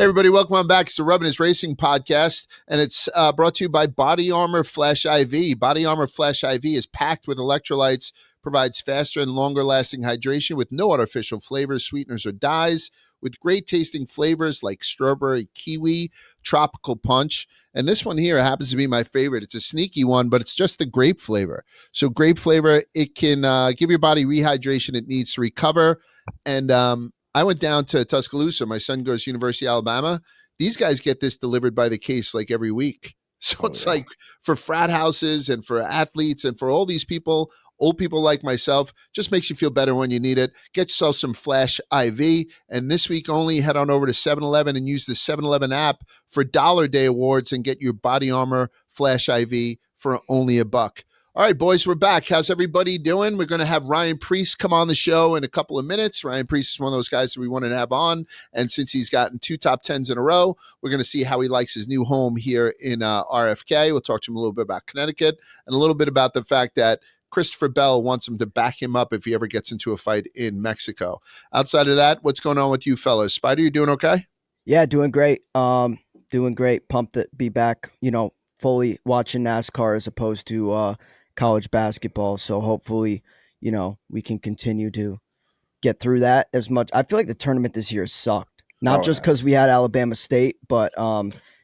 Hey, everybody, welcome on back. It's the Rubbin Racing Podcast, and it's brought to you by Body Armor Flash IV. Body Armor Flash IV is packed with electrolytes, provides faster and longer-lasting hydration with no artificial flavors, sweeteners, or dyes, with great-tasting flavors like strawberry, kiwi, tropical punch. And this one here happens to be my favorite. It's a sneaky one, but it's just the grape flavor. So grape flavor, it can give your body rehydration it needs to recover. And I went down to Tuscaloosa. My son goes to University of Alabama. These guys get this delivered by the case like every week. So it's like for frat houses and for athletes and for all these people, old people like myself, just makes you feel better when you need it. Get yourself some Flash IV. And this week only, head on over to 7-Eleven and use the 7-Eleven app for Dollar Day Awards and get your Body Armor Flash IV for only $1. All right, boys, we're back. How's everybody doing? We're going to have Ryan Preece come on the show in a couple of minutes. Ryan Preece is one of those guys that we wanted to have on. And since he's gotten 2 top 10s in a row, we're going to see how he likes his new home here in RFK. We'll talk to him a little bit about Connecticut and a little bit about the fact that Christopher Bell wants him to back him up if he ever gets into a fight in Mexico. Outside of that, what's going on with you fellas? Spider, you doing okay? Yeah, doing great. Doing great. Pumped to be back, fully watching NASCAR as opposed to college basketball. So hopefully, we can continue to get through that as much. I feel like the tournament this year sucked, not just because we had Alabama State, but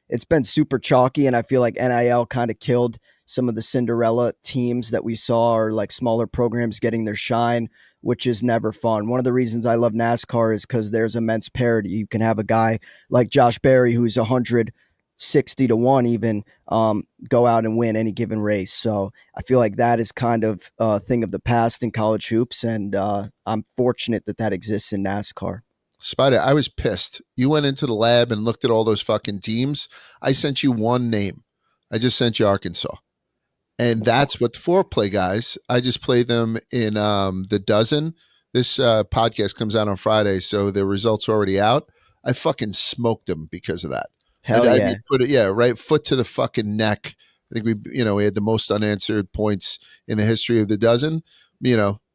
it's been super chalky. And I feel like NIL kind of killed some of the Cinderella teams that we saw, or like smaller programs getting their shine, which is never fun. One of the reasons I love NASCAR is because there's immense parity. You can have a guy like Josh Berry, who's 160 to 1 even, go out and win any given race. So I feel like that is kind of a thing of the past in college hoops, and I'm fortunate that exists in NASCAR. Spider, I was pissed. You went into the lab and looked at all those fucking teams. I sent you one name. I just sent you Arkansas. And that's what the foreplay guys. I just play them in the dozen. This podcast comes out on Friday, so the results are already out. I fucking smoked them because of that. Hell yeah. Put it, right foot to the fucking neck. I think we had the most unanswered points in the history of the dozen.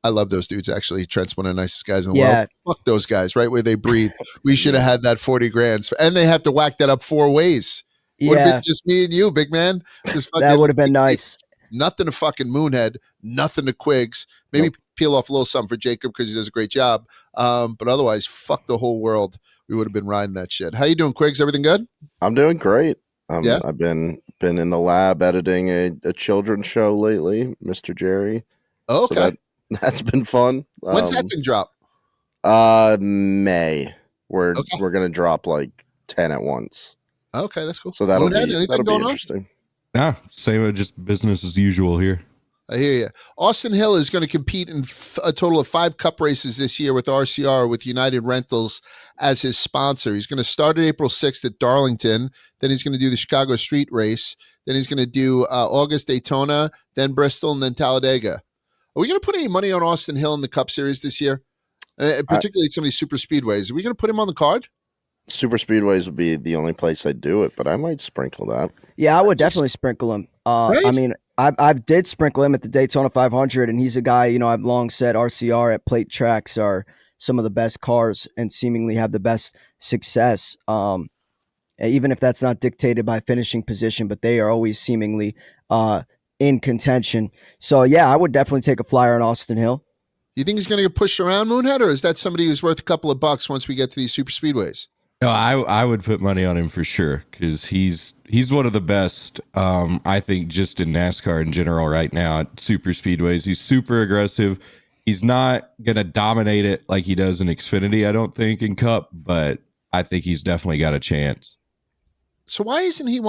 I love those dudes, actually. Trent's one of the nicest guys in the world. Fuck those guys, right where they breathe. We should have had that 40 grand. And they have to whack that up 4 ways. Would have been just me and you, big man. That would have been nice. Nothing to fucking Moonhead, nothing to Quigs. Maybe peel off a little something for Jacob because he does a great job. But otherwise, fuck the whole world. We would have been riding that shit. How you doing, Quigs? Everything good? I'm doing great. I've been in the lab editing a children's show lately, Mr. Jerry. Oh, okay. So that's been fun. When's that thing drop? May. We're gonna drop like 10 at once. Okay, that's cool. So that'll be interesting. Yeah, same, just business as usual here. I hear you. Austin Hill is going to compete in a total of 5 cup races this year with RCR, with United Rentals as his sponsor. He's going to start at April 6th at Darlington. Then he's going to do the Chicago Street Race. Then he's going to do August Daytona, then Bristol, and then Talladega. Are we going to put any money on Austin Hill in the Cup Series this year? Particularly some of these super speedways. Are we going to put him on the card? Super speedways would be the only place I'd do it, but I might sprinkle that. Yeah, I would definitely sprinkle him. Right? I mean, I did sprinkle him at the Daytona 500, and he's a guy, I've long said RCR at plate tracks are some of the best cars and seemingly have the best success. Even if that's not dictated by finishing position, but they are always seemingly in contention. So yeah, I would definitely take a flyer on Austin Hill. You think he's going to get pushed around, Moonhead, or is that somebody who's worth a couple of bucks once we get to these super speedways? No, I would put money on him for sure, because he's one of the best, I think, just in NASCAR in general right now at super speedways. He's super aggressive. He's not going to dominate it like he does in Xfinity, I don't think, in Cup, but I think he's definitely got a chance. So why isn't he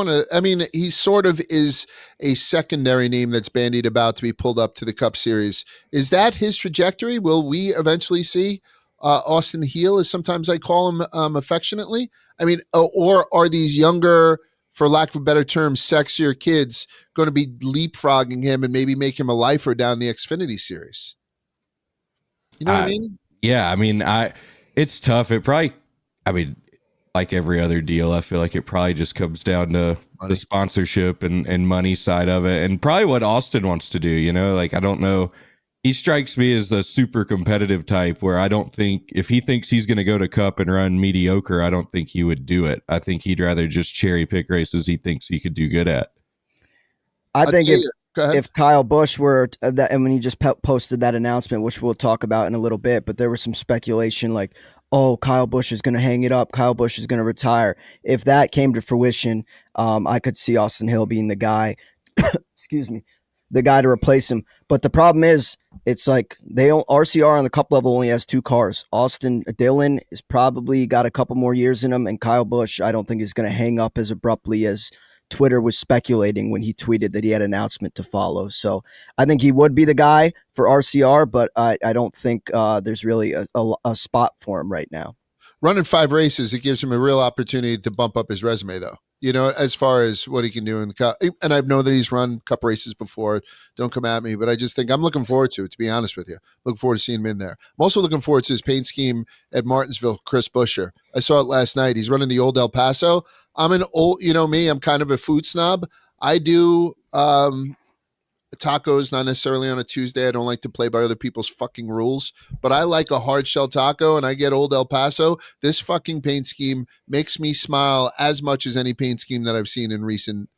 he sort of is a secondary name that's bandied about to be pulled up to the Cup Series. Is that his trajectory? Will we eventually see Austin Hill, as sometimes I call him affectionately? Or are these younger, for lack of a better term, sexier kids going to be leapfrogging him and maybe make him a lifer down the Xfinity Series? You know what I mean? Yeah, it's tough. It probably, like every other deal, I feel like it probably just comes down to the sponsorship and money side of it, and probably what Austin wants to do. I don't know He strikes me as a super competitive type where I don't think if he thinks he's going to go to Cup and run mediocre, I don't think he would do it. I think he'd rather just cherry pick races he thinks he could do good at. I think if Kyle Busch were that, and when he just posted that announcement, which we'll talk about in a little bit, but there was some speculation like, oh, Kyle Busch is going to hang it up. Kyle Busch is going to retire. If that came to fruition, I could see Austin Hill being the guy, excuse me, the guy to replace him. But the problem is, it's like RCR on the Cup level only has 2 cars. Austin Dillon is probably got a couple more years in him, and Kyle Busch, I don't think is going to hang up as abruptly as Twitter was speculating when he tweeted that he had an announcement to follow. So I think he would be the guy for RCR, but I don't think there's really a spot for him right now. Running 5 races, it gives him a real opportunity to bump up his resume, though. You know, as far as what he can do in the Cup. And I know that he's run Cup races before. Don't come at me, but I just think I'm looking forward to it, to be honest with you. Looking forward to seeing him in there. I'm also looking forward to his paint scheme at Martinsville, Chris Buescher. I saw it last night. He's running the old El Paso. I'm an old, you know me, I'm kind of a food snob. I do tacos, not necessarily on a Tuesday. I don't like to play by other people's fucking rules, but I like a hard shell taco, and I get old El Paso. This fucking paint scheme makes me smile as much as any paint scheme that I've seen in recent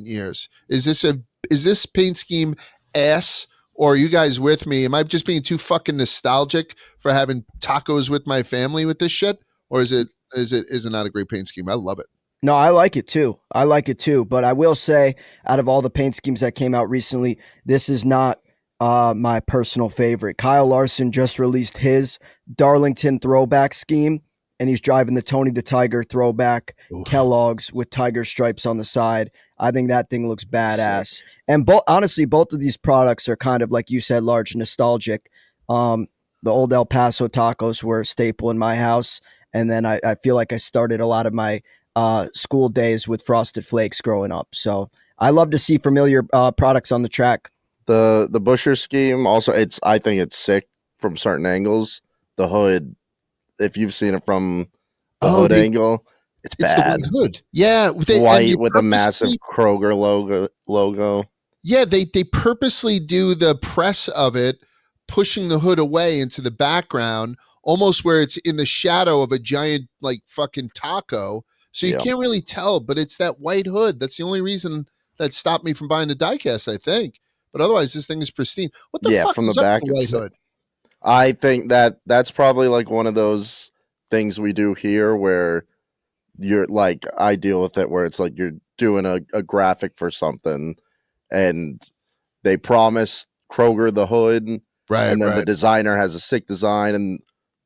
years. Is this paint scheme ass, or are you guys with me? Am I just being too fucking nostalgic for having tacos with my family with this shit, or is it not a great paint scheme? I love it. No, I like it too. But I will say, out of all the paint schemes that came out recently, this is not my personal favorite. Kyle Larson just released his Darlington throwback scheme, and he's driving the Tony the Tiger throwback Kellogg's with tiger stripes on the side. I think that thing looks badass. Sick. And honestly, both of these products are kind of, like you said, large nostalgic. The old El Paso tacos were a staple in my house, and then I feel like I started a lot of my school days with Frosted Flakes growing up. So I love to see familiar products on the track. The Buescher scheme also, I think it's sick from certain angles. The hood, if you've seen it from the hood angle, it's bad. The hood. Yeah. White with a massive Kroger logo. Yeah, they purposely do the press of it, pushing the hood away into the background, almost where it's in the shadow of a giant like fucking taco. So you can't really tell, but it's that white hood. That's the only reason that stopped me from buying the diecast, I think. But otherwise, this thing is pristine. What the fuck from is the back, up with the white hood? I think that's probably like one of those things we do here where you're like, I deal with it where it's like you're doing a graphic for something and they promise Kroger the hood, right? And then the designer has a sick design and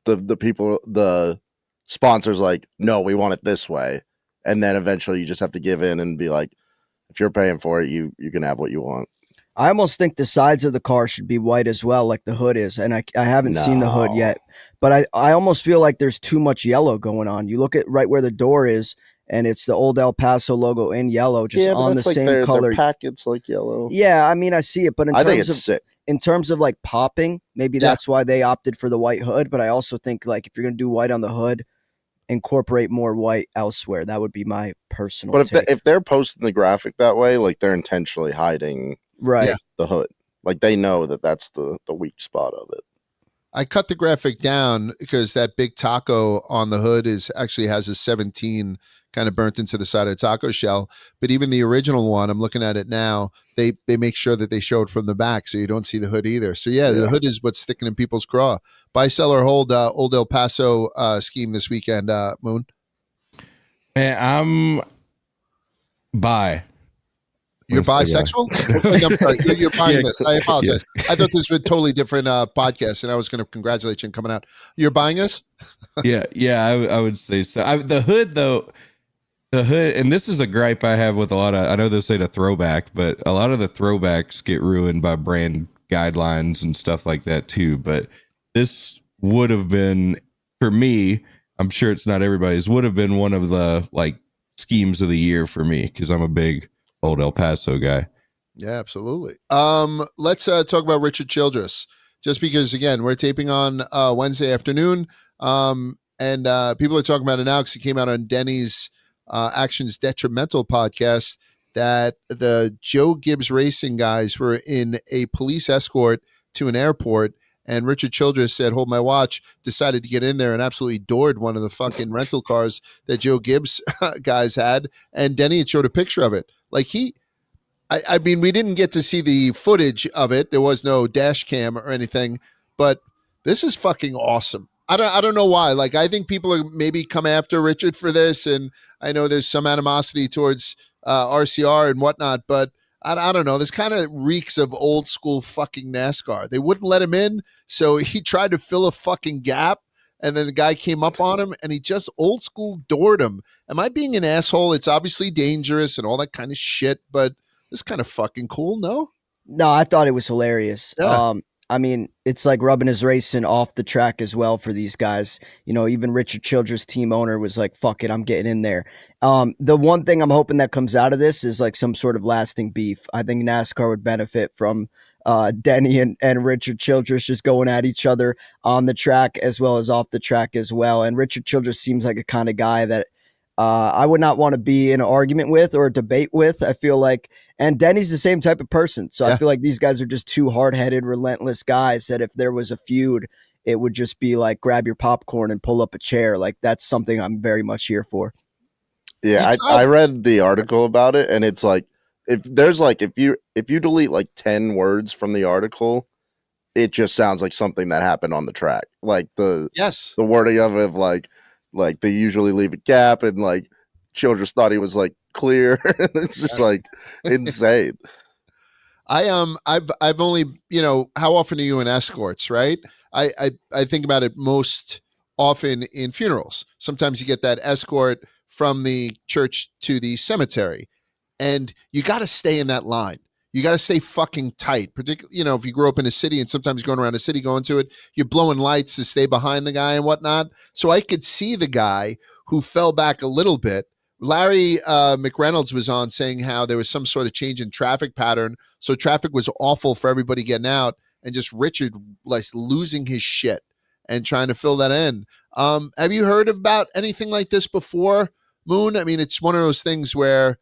the sponsors like, no, we want it this way. And then eventually you just have to give in and be like, if you're paying for it, you can have what you want. I almost think the sides of the car should be white as well, like the hood is. And I haven't seen the hood yet, but I almost feel like there's too much yellow going on. You look at right where the door is, and it's the old El Paso logo in yellow, just on the same color. Their packets like yellow. Yeah, I mean, I see it, but I think it's sick. In terms of like popping, maybe that's why they opted for the white hood. But I also think like if you're going to do white on the hood, incorporate more white elsewhere. That would be my personal take. But if they're posting the graphic that way, like they're intentionally hiding the hood. Like they know that that's the weak spot of it. I cut the graphic down because that big taco on the hood actually has a 17 kind of burnt into the side of the taco shell. But even the original one, I'm looking at it now, they make sure that they show it from the back so you don't see the hood either. So the hood is what's sticking in people's craw. Buy, sell, or hold old El Paso scheme this weekend, Moon? Man, I'm buy. You're bisexual? I'm sorry, you're buying this. I apologize. I thought this was a totally different podcast, and I was going to congratulate you on coming out. You're buying this? I would say so. The hood, though, and this is a gripe I have with a lot of, I know this ain't a throwback, but a lot of the throwbacks get ruined by brand guidelines and stuff like that, too. But this would have been, for me, I'm sure it's not everybody's, would have been one of the, like, schemes of the year for me, because I'm a big old El Paso guy. Yeah, absolutely. Let's talk about Richard Childress, just because, again, we're taping on Wednesday afternoon, and people are talking about it now because it came out on Denny's Actions Detrimental podcast that the Joe Gibbs Racing guys were in a police escort to an airport. And Richard Childress said, hold my watch, decided to get in there and absolutely doored one of the fucking rental cars that Joe Gibbs guys had. And Denny had showed a picture of it. Like I mean, we didn't get to see the footage of it. There was no dash cam or anything, but this is fucking awesome. I don't know why. Like, I think people are maybe come after Richard for this. And I know there's some animosity towards RCR and whatnot, but I don't know. This kind of reeks of old school fucking NASCAR. They wouldn't let him in, so he tried to fill a fucking gap, and then the guy came up on him, and he just old school doored him. Am I being an asshole? It's obviously dangerous and all that kind of shit, but it's kind of fucking cool, no? No, I thought it was hilarious. Yeah. I mean, it's like Rubbin is racing off the track as well for these guys. You know, even Richard Childress, team owner, was like, fuck it, I'm getting in there. The one thing I'm hoping that comes out of this is like some sort of lasting beef. I think NASCAR would benefit from Denny and Richard Childress just going at each other on the track as well as off the track as well. And Richard Childress seems like a kind of guy that I would not want to be in an argument with or a debate with. I feel like, and Denny's the same type of person. So I feel like these guys are just two hard-headed, relentless guys that if there was a feud, it would just be like grab your popcorn and pull up a chair. Like, that's something I'm very much here for. Yeah, I read the article about it, and it's like if you delete like 10 words from the article, it just sounds like something that happened on the track. Like the wording of it, like they usually leave a gap, and like Childress thought he was like clear. It's just like insane. I've only, how often are you in escorts, right? I think about it most often in funerals. Sometimes you get that escort from the church to the cemetery, and you got to stay in that line. You got to stay fucking tight, particularly, if you grew up in a city and sometimes going around a city going to it, you're blowing lights to stay behind the guy and whatnot. So I could see the guy who fell back a little bit. Larry McReynolds was on saying how there was some sort of change in traffic pattern. So traffic was awful for everybody getting out, and just Richard like losing his shit and trying to fill that in. Have you heard about anything like this before, Moon? I mean, it's one of those things where,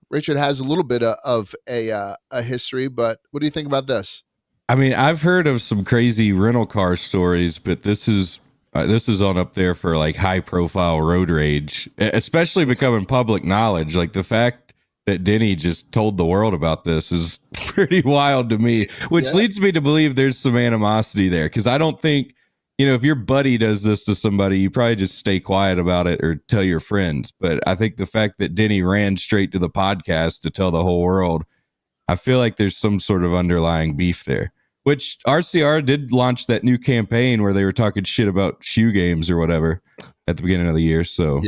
Richard has a little bit of a history, but what do you think about this? I mean, I've heard of some crazy rental car stories, but this is on up there for like high profile road rage, especially becoming public knowledge. Like the fact that Denny just told the world about this is pretty wild to me, which leads me to believe there's some animosity there. Cause I don't think, if your buddy does this to somebody, you probably just stay quiet about it or tell your friends. But I think the fact that Denny ran straight to the podcast to tell the whole world, I feel like there's some sort of underlying beef there. Which RCR did launch that new campaign where they were talking shit about shoe games or whatever at the beginning of the year. So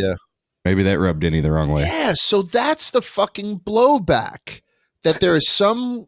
maybe that rubbed Denny the wrong way. Yeah, so that's the fucking blowback, that there are some,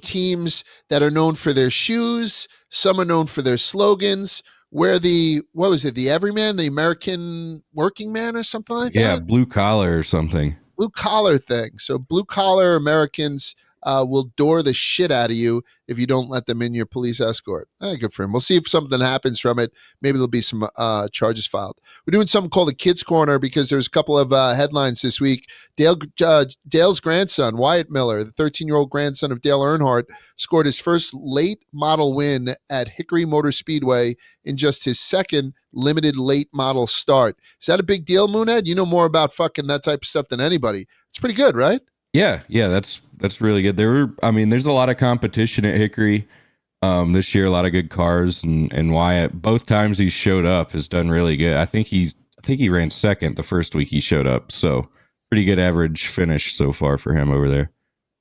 teams that are known for their shoes. Some are known for their slogans. Where the Everyman, the American Working Man or something like that? Yeah, blue collar or something. Blue collar thing. So blue collar Americans will door the shit out of you if you don't let them in your police escort. Good for him. We'll see if something happens from it. Maybe there'll be some charges filed. We're doing something called a Kids Corner because there's a couple of headlines this week. Dale's grandson, Wyatt Miller, the 13-year-old grandson of Dale Earnhardt, scored his first late model win at Hickory Motor Speedway in just his second limited late model start. Is that a big deal, Moonhead? You know more about fucking that type of stuff than anybody. It's pretty good, right? Yeah, that's really good. There's a lot of competition at Hickory this year, a lot of good cars, and Wyatt, both times he showed up, has done really good. I think he ran second the first week he showed up, so pretty good average finish so far for him over there.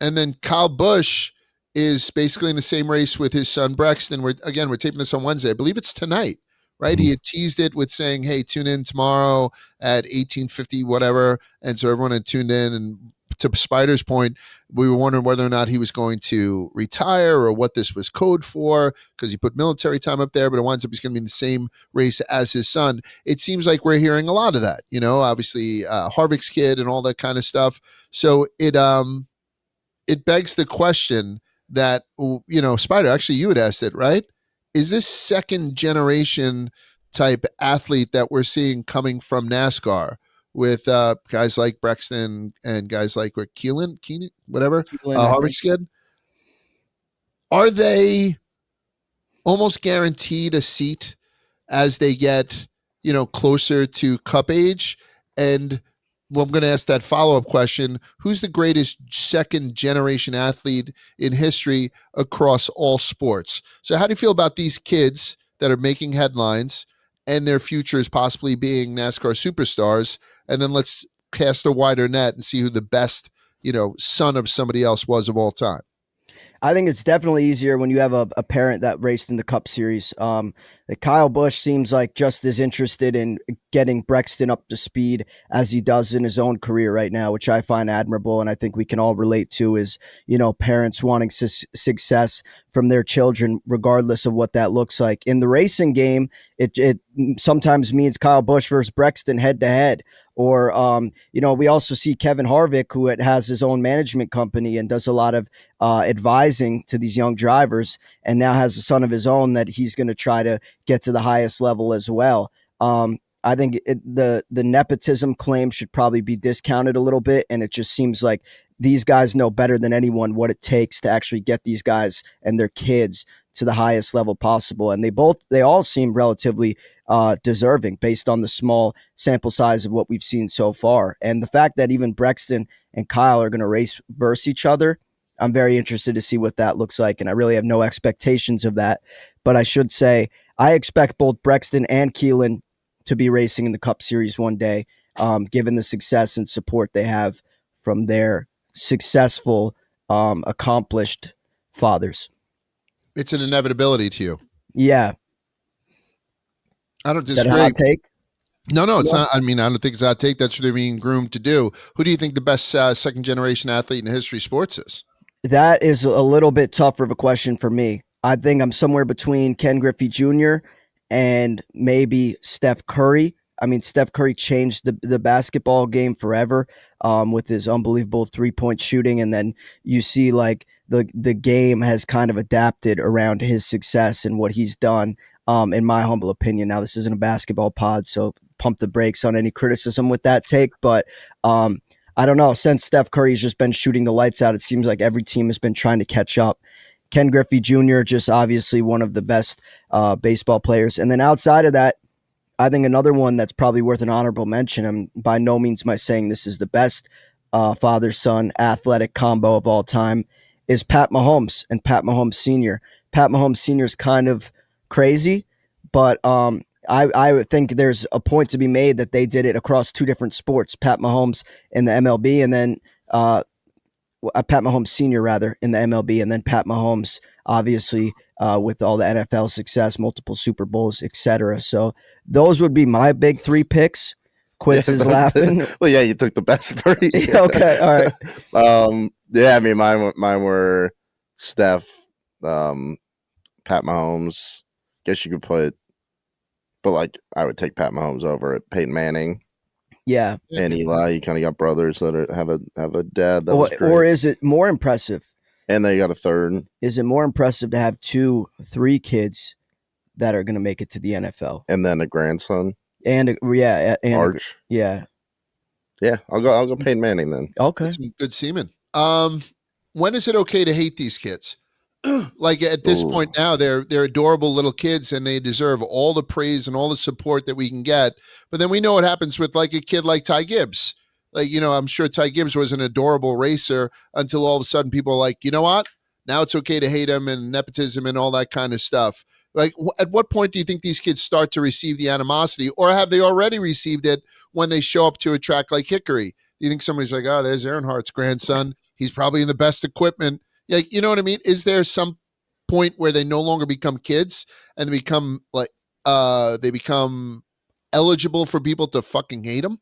And then Kyle Busch is basically in the same race with his son Brexton. We're taping this on Wednesday. I believe it's tonight, right? Mm-hmm. He had teased it with saying, "Hey, tune in tomorrow at 18:50, whatever." And so everyone had tuned in, and to Spider's point, we were wondering whether or not he was going to retire or what this was code for, because he put military time up there, but it winds up he's going to be in the same race as his son. It seems like we're hearing a lot of that, obviously Harvick's kid and all that kind of stuff. So it begs the question that, Spider, actually you had asked it, right? Is this second generation type athlete that we're seeing coming from NASCAR, with guys like Brexton and guys like Keelan, whatever, Harvick's kid? Are they almost guaranteed a seat as they get, closer to cup age? And well, I'm going to ask that follow-up question. Who's the greatest second generation athlete in history across all sports? So how do you feel about these kids that are making headlines and their futures possibly being NASCAR superstars? And then let's cast a wider net and see who the best, son of somebody else was of all time. I think it's definitely easier when you have a parent that raced in the Cup Series. Kyle Busch seems like just as interested in getting Brexton up to speed as he does in his own career right now, which I find admirable, and I think we can all relate to is, parents wanting success from their children, regardless of what that looks like. In the racing game, it sometimes means Kyle Busch versus Brexton head to head. Or, we also see Kevin Harvick, who has his own management company and does a lot of advising to these young drivers, and now has a son of his own that he's going to try to get to the highest level as well. I think the nepotism claim should probably be discounted a little bit, and it just seems like these guys know better than anyone what it takes to actually get these guys and their kids to the highest level possible. And they all seem relatively deserving based on the small sample size of what we've seen so far. And the fact that even Brexton and Kyle are going to race versus each other, I'm very interested to see what that looks like. And I really have no expectations of that. But I should say, I expect both Brexton and Keelan to be racing in the Cup Series one day, given the success and support they have from their successful, accomplished fathers. It's an inevitability to you. Yeah. I don't Is that disagree. a hot take? No, it's not. I mean, I don't think it's a hot take. That's what they're being groomed to do. Who do you think the best second generation athlete in history sports is? That is a little bit tougher of a question for me. I think I'm somewhere between Ken Griffey Jr. and maybe Steph Curry. I mean, Steph Curry changed the basketball game forever with his unbelievable 3-point shooting. And then you see like the game has kind of adapted around his success and what he's done, in my humble opinion. Now, this isn't a basketball pod, so pump the brakes on any criticism with that take. But I don't know. Since Steph Curry's just been shooting the lights out, it seems like every team has been trying to catch up. Ken Griffey Jr., just obviously one of the best baseball players. And then outside of that, I think another one that's probably worth an honorable mention, and by no means am I saying this is the best father-son athletic combo of all time, is Pat Mahomes and Pat Mahomes Sr. Pat Mahomes Sr. is kind of crazy, but I think there's a point to be made that they did it across two different sports. Pat Mahomes in the MLB, and then Pat Mahomes Sr. rather in the MLB, and then Pat Mahomes obviously with all the NFL success, multiple Super Bowls, etc. So those would be my big three picks. Quiz is laughing. Well, yeah, you took the best three. Okay, all right. Yeah, I mean, mine were Steph, Pat Mahomes. Guess you could put, but like I would take Pat Mahomes over at Peyton Manning. Yeah, and Eli. You kind of got brothers that have a dad that was great. Or is it more impressive? And they got a third. Is it more impressive to have 2-3 kids that are going to make it to the NFL, and then a grandson? And Arch. Yeah. I'll go Peyton Manning then. Okay. That's some good semen. When is it okay to hate these kids? Like at this point now, they're adorable little kids and they deserve all the praise and all the support that we can get. But then we know what happens with like a kid like Ty Gibbs. Like, I'm sure Ty Gibbs was an adorable racer until all of a sudden people are like, you know what? Now it's okay to hate him and nepotism and all that kind of stuff. Like, at what point do you think these kids start to receive the animosity, or have they already received it when they show up to a track like Hickory? Do you think somebody's like, oh, there's Earnhardt's grandson. He's probably in the best equipment. Like, you know what I mean? Is there some point where they no longer become kids and they become like, they become eligible for people to fucking hate them?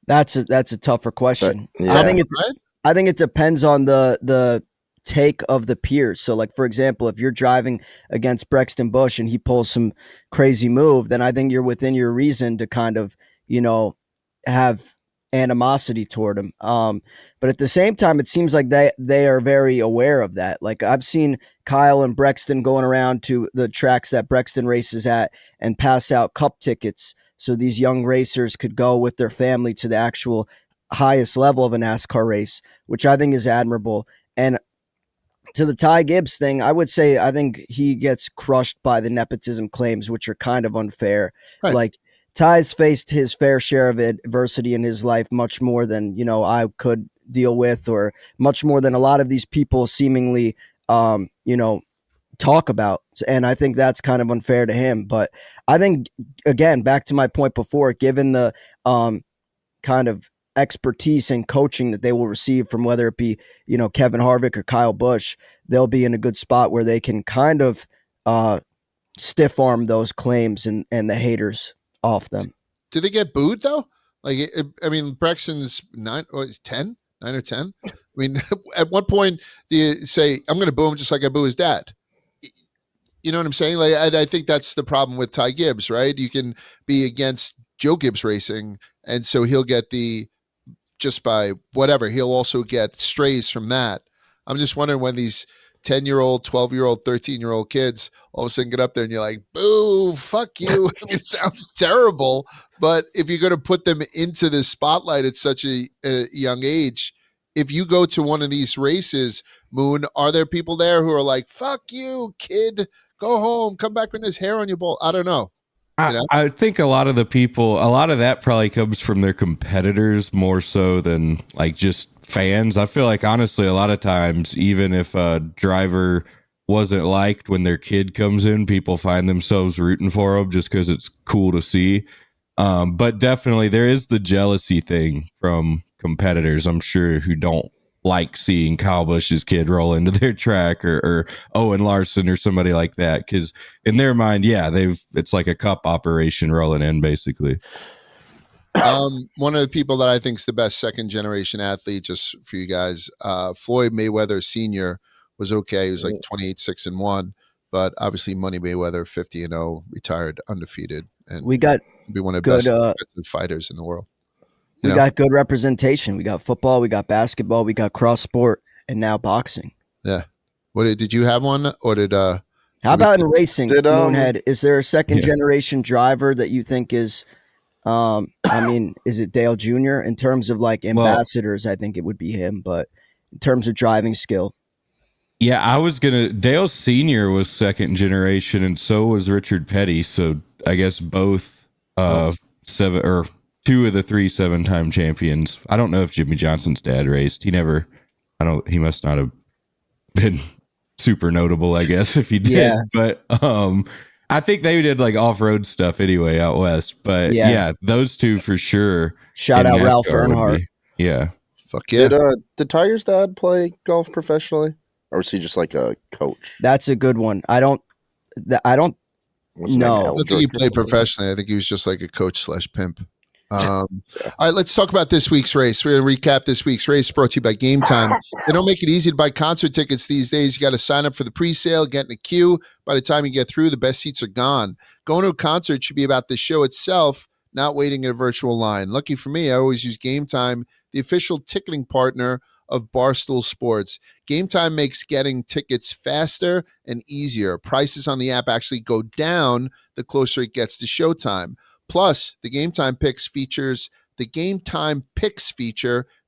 That's a tougher question. Yeah. I think it depends on the take of the peers. So like, for example, if you're driving against Brexton Busch and he pulls some crazy move, then I think you're within your reason to kind of, have animosity toward him. But at the same time, it seems like they are very aware of that. Like I've seen Kyle and Brexton going around to the tracks that Brexton races at and pass out cup tickets so these young racers could go with their family to the actual highest level of a NASCAR race, which I think is admirable. And to the Ty Gibbs thing, I would say I think he gets crushed by the nepotism claims, which are kind of unfair. Right. Like Ty's faced his fair share of adversity in his life, much more than I could deal with, or much more than a lot of these people seemingly talk about. And I think that's kind of unfair to him. But I think, again, back to my point before, given the kind of expertise and coaching that they will receive from whether it be Kevin Harvick or Kyle Busch, they'll be in a good spot where they can kind of stiff arm those claims and the haters off them. Do they get booed though? Like, I mean, Brexton's 9 or 10, 9 or 10. I mean, at what point do you say, I'm going to boo him just like I boo his dad? You know what I'm saying? Like, I think that's the problem with Ty Gibbs, right? You can be against Joe Gibbs Racing, and so he'll get just by whatever, he'll also get strays from that. I'm just wondering when these 10-year-old, 12-year-old, 13-year-old kids all of a sudden get up there and you're like, boo, fuck you. I mean, it sounds terrible, but if you're going to put them into the spotlight at such a young age, if you go to one of these races, Moon, are there people there who are like, fuck you, kid, go home, come back with this hair on your ball? I don't know. I think a lot of that probably comes from their competitors more so than like just fans. I feel like honestly, a lot of times, even if a driver wasn't liked when their kid comes in, people find themselves rooting for them just because it's cool to see. But definitely there is the jealousy thing from competitors, I'm sure, who don't like seeing Kyle Busch's kid roll into their track or Owen Larson or somebody like that, because in their mind, it's like a cup operation rolling in basically. One of the people that I think is the best second generation athlete, just for you guys, Floyd Mayweather Sr. was okay. He was like 28-6-1, but obviously Money Mayweather 50-0, retired undefeated, and we got be one of the good, best defensive fighters in the world. We got good representation. We got football, we got basketball, we got cross sport, and now boxing. Yeah. What did you have one, or did how about in racing? Moonhead, is there a second generation driver that you think is I mean, is it Dale Jr.? In terms of like ambassadors, I think it would be him, but in terms of driving skill. Yeah, Dale Sr. was second generation, and so was Richard Petty. So I guess both seven or two of the 3 7-time champions. I don't know if Jimmy Johnson's dad raced. He must not have been super notable, I guess, if he did. Yeah. But I think they did like off-road stuff anyway out west. But yeah those two for sure. Shout out Ralph Earnhardt. Yeah. Fuck yeah. Did Tiger's dad play golf professionally? Or was he just like a coach? That's a good one. I don't know. I don't think he played professionally. I think he was just like a coach / pimp. All right, let's talk about this week's race. We're going to recap this week's race brought to you by Game Time. They don't make it easy to buy concert tickets these days. You got to sign up for the pre-sale, get in a queue. By the time you get through, the best seats are gone. Going to a concert should be about the show itself, not waiting in a virtual line. Lucky for me, I always use Game Time, the official ticketing partner of Barstool Sports. Game Time makes getting tickets faster and easier. Prices on the app actually go down the closer it gets to showtime. Plus, the Game Time Picks feature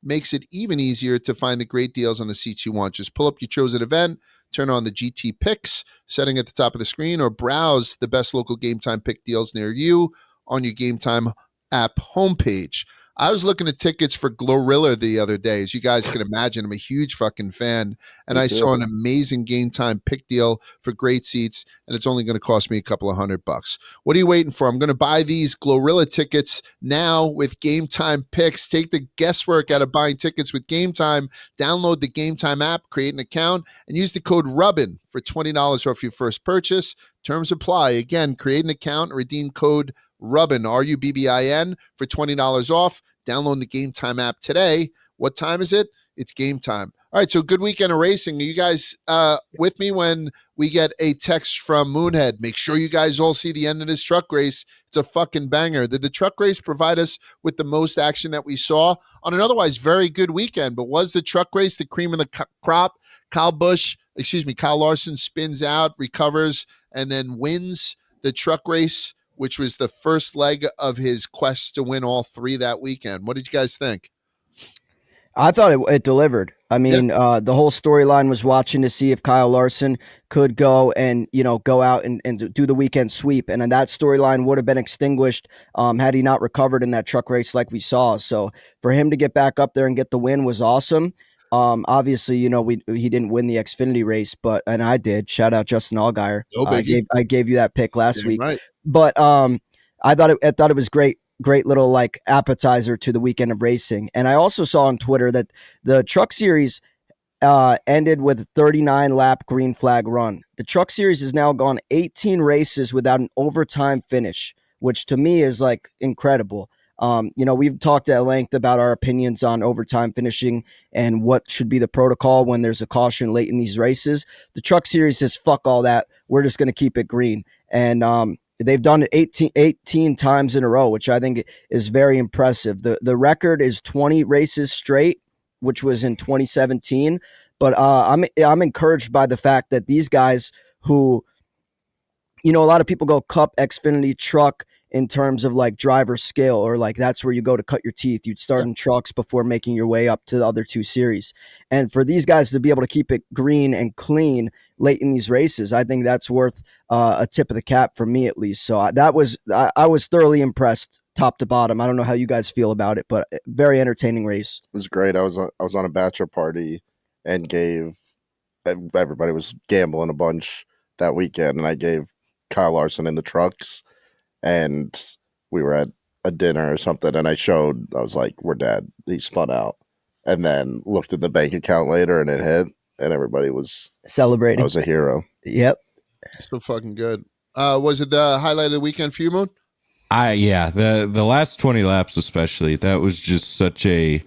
makes it even easier to find the great deals on the seats you want. Just pull up your chosen event, turn on the GT Picks setting at the top of the screen, or browse the best local Game Time Pick deals near you on your Game Time app homepage. I was looking at tickets for Glorilla the other day. As you guys can imagine, I'm a huge fucking fan. And I saw an amazing Game Time Pick deal for great seats, and it's only going to cost me a couple of $100. What are you waiting for? I'm going to buy these Glorilla tickets now with Game Time Picks. Take the guesswork out of buying tickets with Game Time. Download the Game Time app, create an account, and use the code Rubbin for $20 off your first purchase. Terms apply. Again, create an account and redeem code Rubbin, Rubbin, for $20 off. Download the Game Time app today. What time is it? It's game time. All right, so good weekend of racing. Are you guys with me when we get a text from Moonhead? Make sure you guys all see the end of this truck race. It's a fucking banger. Did the truck race provide us with the most action that we saw on an otherwise very good weekend? But was the truck race the cream of the crop? Kyle Larson spins out, recovers, and then wins the truck race, which was the first leg of his quest to win all 3 that weekend. What did you guys think? I thought it delivered. I mean, the whole storyline was watching to see if Kyle Larson could go and, go out and do the weekend sweep. And then that storyline would have been extinguished had he not recovered in that truck race like we saw. So for him to get back up there and get the win was awesome. Obviously, he didn't win the Xfinity race, and I did. Shout out Justin Allgaier. Oh, I gave you that pick last week. Right. But I thought it was great little like appetizer to the weekend of racing. And I also saw on Twitter that the Truck Series ended with a 39 lap green flag run. The Truck Series has now gone 18 races without an overtime finish, which to me is like incredible. We've talked at length about our opinions on overtime finishing and what should be the protocol when there's a caution late in these races. The Truck Series says, fuck all that. We're just going to keep it green. And they've done it 18 times in a row, which I think is very impressive. The record is 20 races straight, which was in 2017. But I'm encouraged by the fact that these guys who, a lot of people go Cup, Xfinity, Truck in terms of like driver skill, or like that's where you go to cut your teeth. You'd start in trucks before making your way up to the other two series. And for these guys to be able to keep it green and clean late in these races, I think that's worth a tip of the cap for me at least. So I was thoroughly impressed top to bottom. I don't know how you guys feel about it, but very entertaining race. It was great. I was on a bachelor party and everybody was gambling a bunch that weekend, and I gave Kyle Larson in the trucks, and we were at a dinner or something, and I was like, we're dead. He spun out, and then looked at the bank account later and it hit, and everybody was celebrating. I was a hero. Yep. So fucking good. Was it the highlight of the weekend for you, Moon? The last 20 laps especially, that was just such a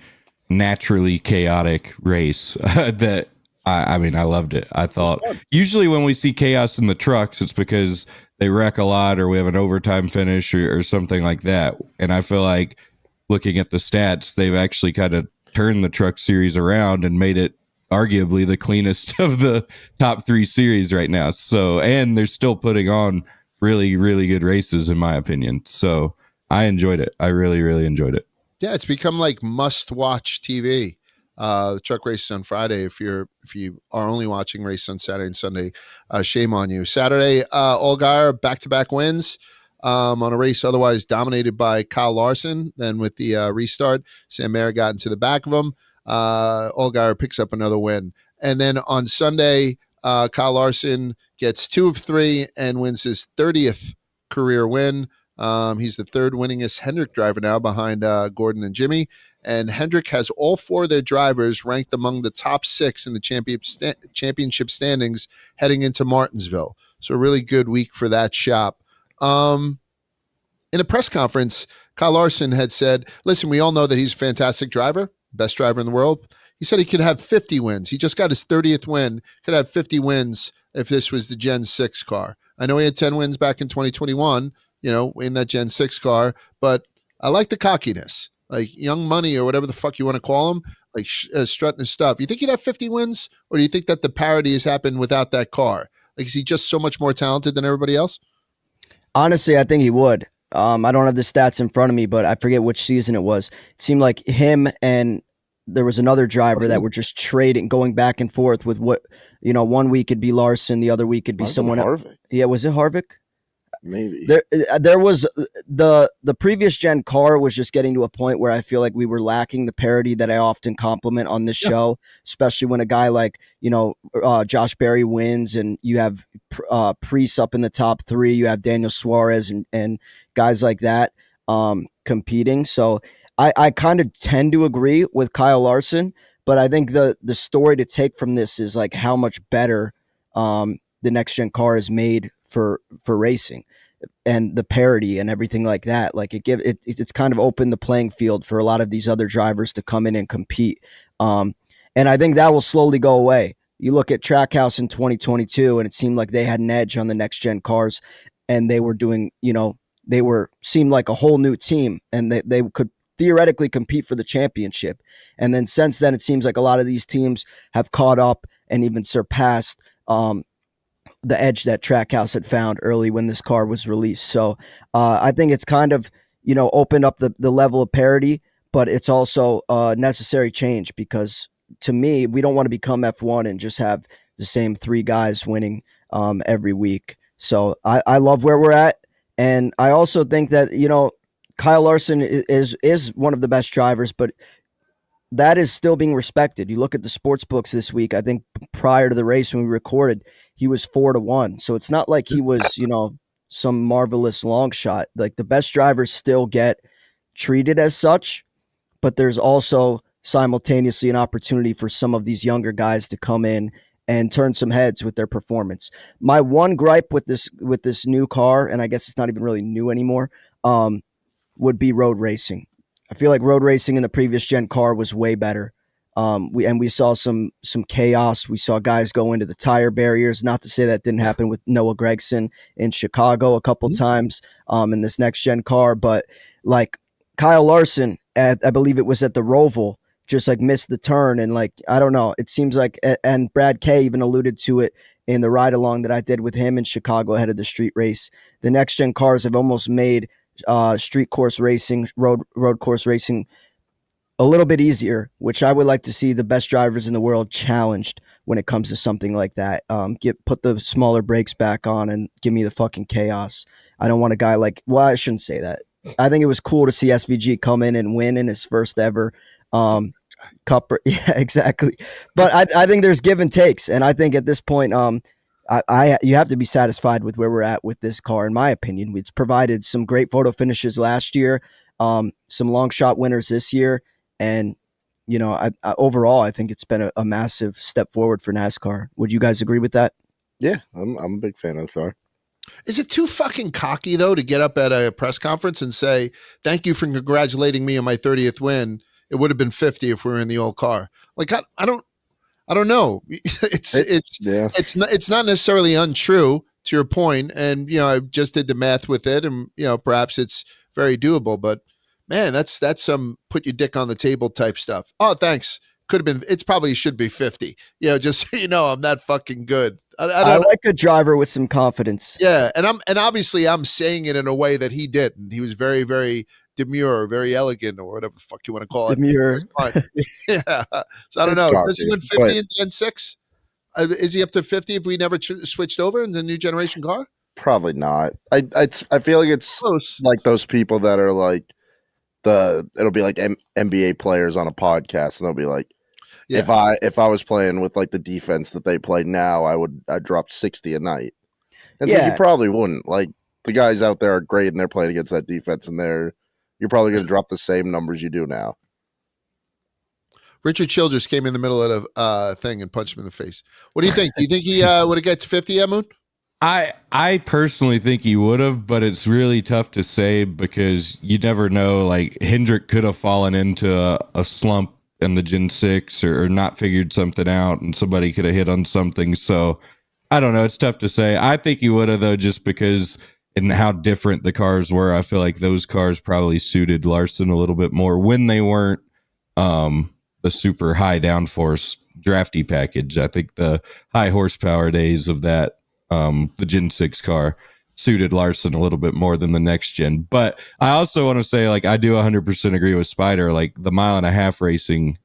naturally chaotic race that I loved it. I thought usually when we see chaos in the trucks, it's because they wreck a lot or we have an overtime finish or something like that. And I feel like looking at the stats, they've actually kind of turned the Truck Series around and made it arguably the cleanest of the top three series right now. So, and they're still putting on really, really good races in my opinion. So I enjoyed it. I really, really enjoyed it. Yeah, it's become like must-watch TV. The truck races on Friday. If you are only watching race on Saturday and Sunday, shame on you. Saturday, Allgaier back-to-back wins on a race otherwise dominated by Kyle Larson. Then with the restart, Sam Mayer got into the back of him. Allgaier picks up another win. And then on Sunday, Kyle Larson gets 2 of 3 and wins his 30th career win. He's the third winningest Hendrick driver now behind Gordon and Jimmy. And Hendrick has all 4 of their drivers ranked among the top 6 in the championship standings heading into Martinsville. So a really good week for that shop. In a press conference, Kyle Larson had said, listen, we all know that he's a fantastic driver, best driver in the world. He said he could have 50 wins. He just got his 30th win, could have 50 wins if this was the Gen 6 car. I know he had 10 wins back in 2021, in that Gen 6 car, but I like the cockiness. Like Young Money or whatever the fuck you want to call him, like strutting his stuff. You think he'd have 50 wins, or do you think that the parity has happened without that car? Like, is he just so much more talented than everybody else? Honestly, I think he would. I don't have the stats in front of me, but I forget which season it was. It seemed like him and there was another driver that were just trading, going back and forth with what, 1 week it'd be Larson, the other week it'd be someone else. Yeah, was it Harvick? Maybe there was the previous gen car was just getting to a point where I feel like we were lacking the parity that I often compliment on this show, especially when a guy like Josh Berry wins and you have Preece up in the top 3, you have Daniel Suarez and guys like that competing. So I kind of tend to agree with Kyle Larson, but I think the story to take from this is like how much better the next gen car is made for racing and the parity and everything like that. Like it's kind of opened the playing field for a lot of these other drivers to come in and compete. And I think that will slowly go away. You look at Trackhouse in 2022 and it seemed like they had an edge on the next gen cars and they were doing, seemed like a whole new team and they could theoretically compete for the championship. And then since then, it seems like a lot of these teams have caught up and even surpassed the edge that Trackhouse had found early when this car was released. So I think it's kind of, opened up the level of parity, but it's also a necessary change because to me, we don't want to become F1 and just have the same 3 guys winning every week. So I love where we're at. And I also think that, Kyle Larson is one of the best drivers, but that is still being respected. You look at the sports books this week. I think prior to the race when we recorded, he was 4-1. So it's not like he was, some marvelous long shot. Like the best drivers still get treated as such, but there's also simultaneously an opportunity for some of these younger guys to come in and turn some heads with their performance. My one gripe with this new car, and I guess it's not even really new anymore, would be road racing. I feel like road racing in the previous gen car was way better. We saw some chaos. We saw guys go into the tire barriers. Not to say that didn't happen with Noah Gragson in Chicago a couple times in this next gen car, but like Kyle Larson, I believe it was at the Roval, just like missed the turn. And like, I don't know, it seems like, and Brad Kay even alluded to it in the ride along that I did with him in Chicago ahead of the street race. The next gen cars have almost made street course racing, road course racing a little bit easier, which I would like to see the best drivers in the world challenged when it comes to something like that. Put the smaller brakes back on and give me the fucking chaos. I don't want a guy like, well, I shouldn't say that. I think it was cool to see SVG come in and win in his first ever cup. Yeah, exactly. But I think there's give and takes. And I think at this point, you have to be satisfied with where we're at with this car. In my opinion, it's provided some great photo finishes last year, some long shot winners this year. And, overall, I think it's been a massive step forward for NASCAR. Would you guys agree with that? Yeah, I'm a big fan of the car. Is it too fucking cocky, though, to get up at a press conference and say, thank you for congratulating me on my 30th win? It would have been 50 if we were in the old car. Like, I don't know. It's not necessarily untrue to your point. And, I just did the math with it and, perhaps it's very doable, but man, that's some put your dick on the table type stuff. Oh, thanks. Could have been, it's probably should be 50, just so you know, I'm that fucking good. I like a driver with some confidence. Yeah. And obviously I'm saying it in a way that he didn't. He was very, very demure, very elegant, or whatever the fuck you want to call it. Demure. Yeah. So I don't know. Does he win 50 in Gen 6? Is he up to 50 if we never switched over in the new generation car? Probably not. I feel like it's close. Like those people that are like it'll be like NBA players on a podcast, and they'll be like, yeah. If I was playing with like the defense that they play now, I'd drop 60 a night. And so you probably wouldn't. Like the guys out there are great, and they're playing against that defense, and you're probably going to drop the same numbers you do now. Richard Childress came in the middle of a thing and punched him in the face. What do you think? Do you think he would have got to 50 at Moon? I personally think he would have, but it's really tough to say because you never know. Like Hendrick could have fallen into a slump in the Gen 6 or not figured something out, and somebody could have hit on something. So I don't know. It's tough to say. I think he would have, though, just because in how different the cars were. I feel like those cars probably suited Larson a little bit more when they weren't the super high downforce drafty package. I think the high horsepower days of that, the Gen 6 car suited Larson a little bit more than the next gen. But I also want to say, like, I do 100% agree with Spider. Like the 1.5 mile racing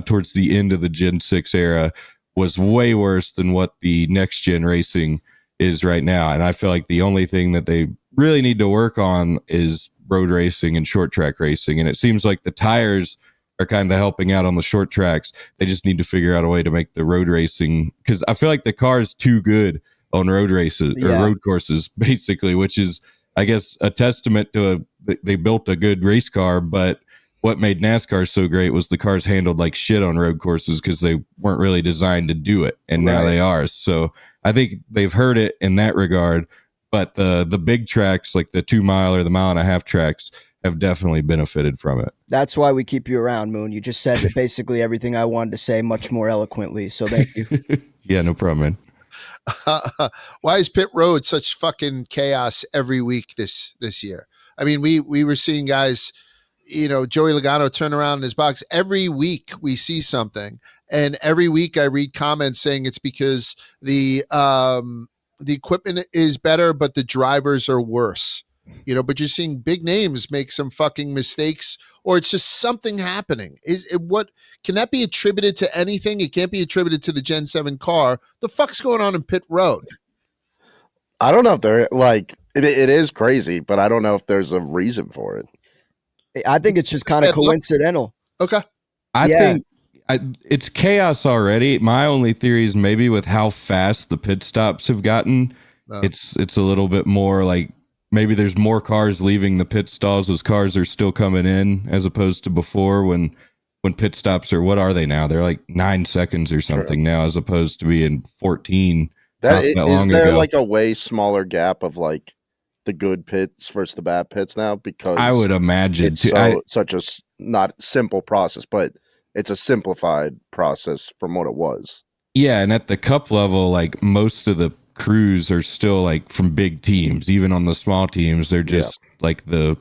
towards the end of the Gen 6 era was way worse than what the next gen racing is right now. And I feel like the only thing that they really need to work on is road racing and short track racing. And it seems like the tires are kind of helping out on the short tracks. They just need to figure out a way to make the road racing, because I feel like the car is too good on road races or road courses, basically, which is, I guess, a testament to they built a good race car. But what made NASCAR so great was the cars handled like shit on road courses because they weren't really designed to do it, and now they are. So I think they've heard it in that regard. But the big tracks, like the 2 mile or the 1.5 mile tracks, have definitely benefited from it. That's why we keep you around, Moon. You just said basically everything I wanted to say much more eloquently. So thank you. Yeah, no problem, man. Why is pit road such fucking chaos every week this year? I mean, we were seeing guys, Joey Logano turn around in his box. Every week we see something, and every week I read comments saying it's because the equipment is better, but the drivers are worse. But you're seeing big names make some fucking mistakes or it's just something happening? Is it what can that be attributed to anything? It can't be attributed to the Gen 7 car. The fuck's going on in pit road? I don't know if they're like it is crazy, but I don't know if there's a reason for it. I think it's just kind of coincidental. Okay. I think it's chaos already. My only theory is maybe with how fast the pit stops have gotten, it's a little bit more like maybe there's more cars leaving the pit stalls as cars are still coming in, as opposed to before when pit stops are, what are they now? They're like 9 seconds or something now, as opposed to being 14. Is there like a way smaller gap of like the good pits versus the bad pits now? Because I would imagine it's such a not simple process, but it's a simplified process from what it was. Yeah, and at the cup level, like most of the crews are still like from big teams. Even on the small teams, they're just like the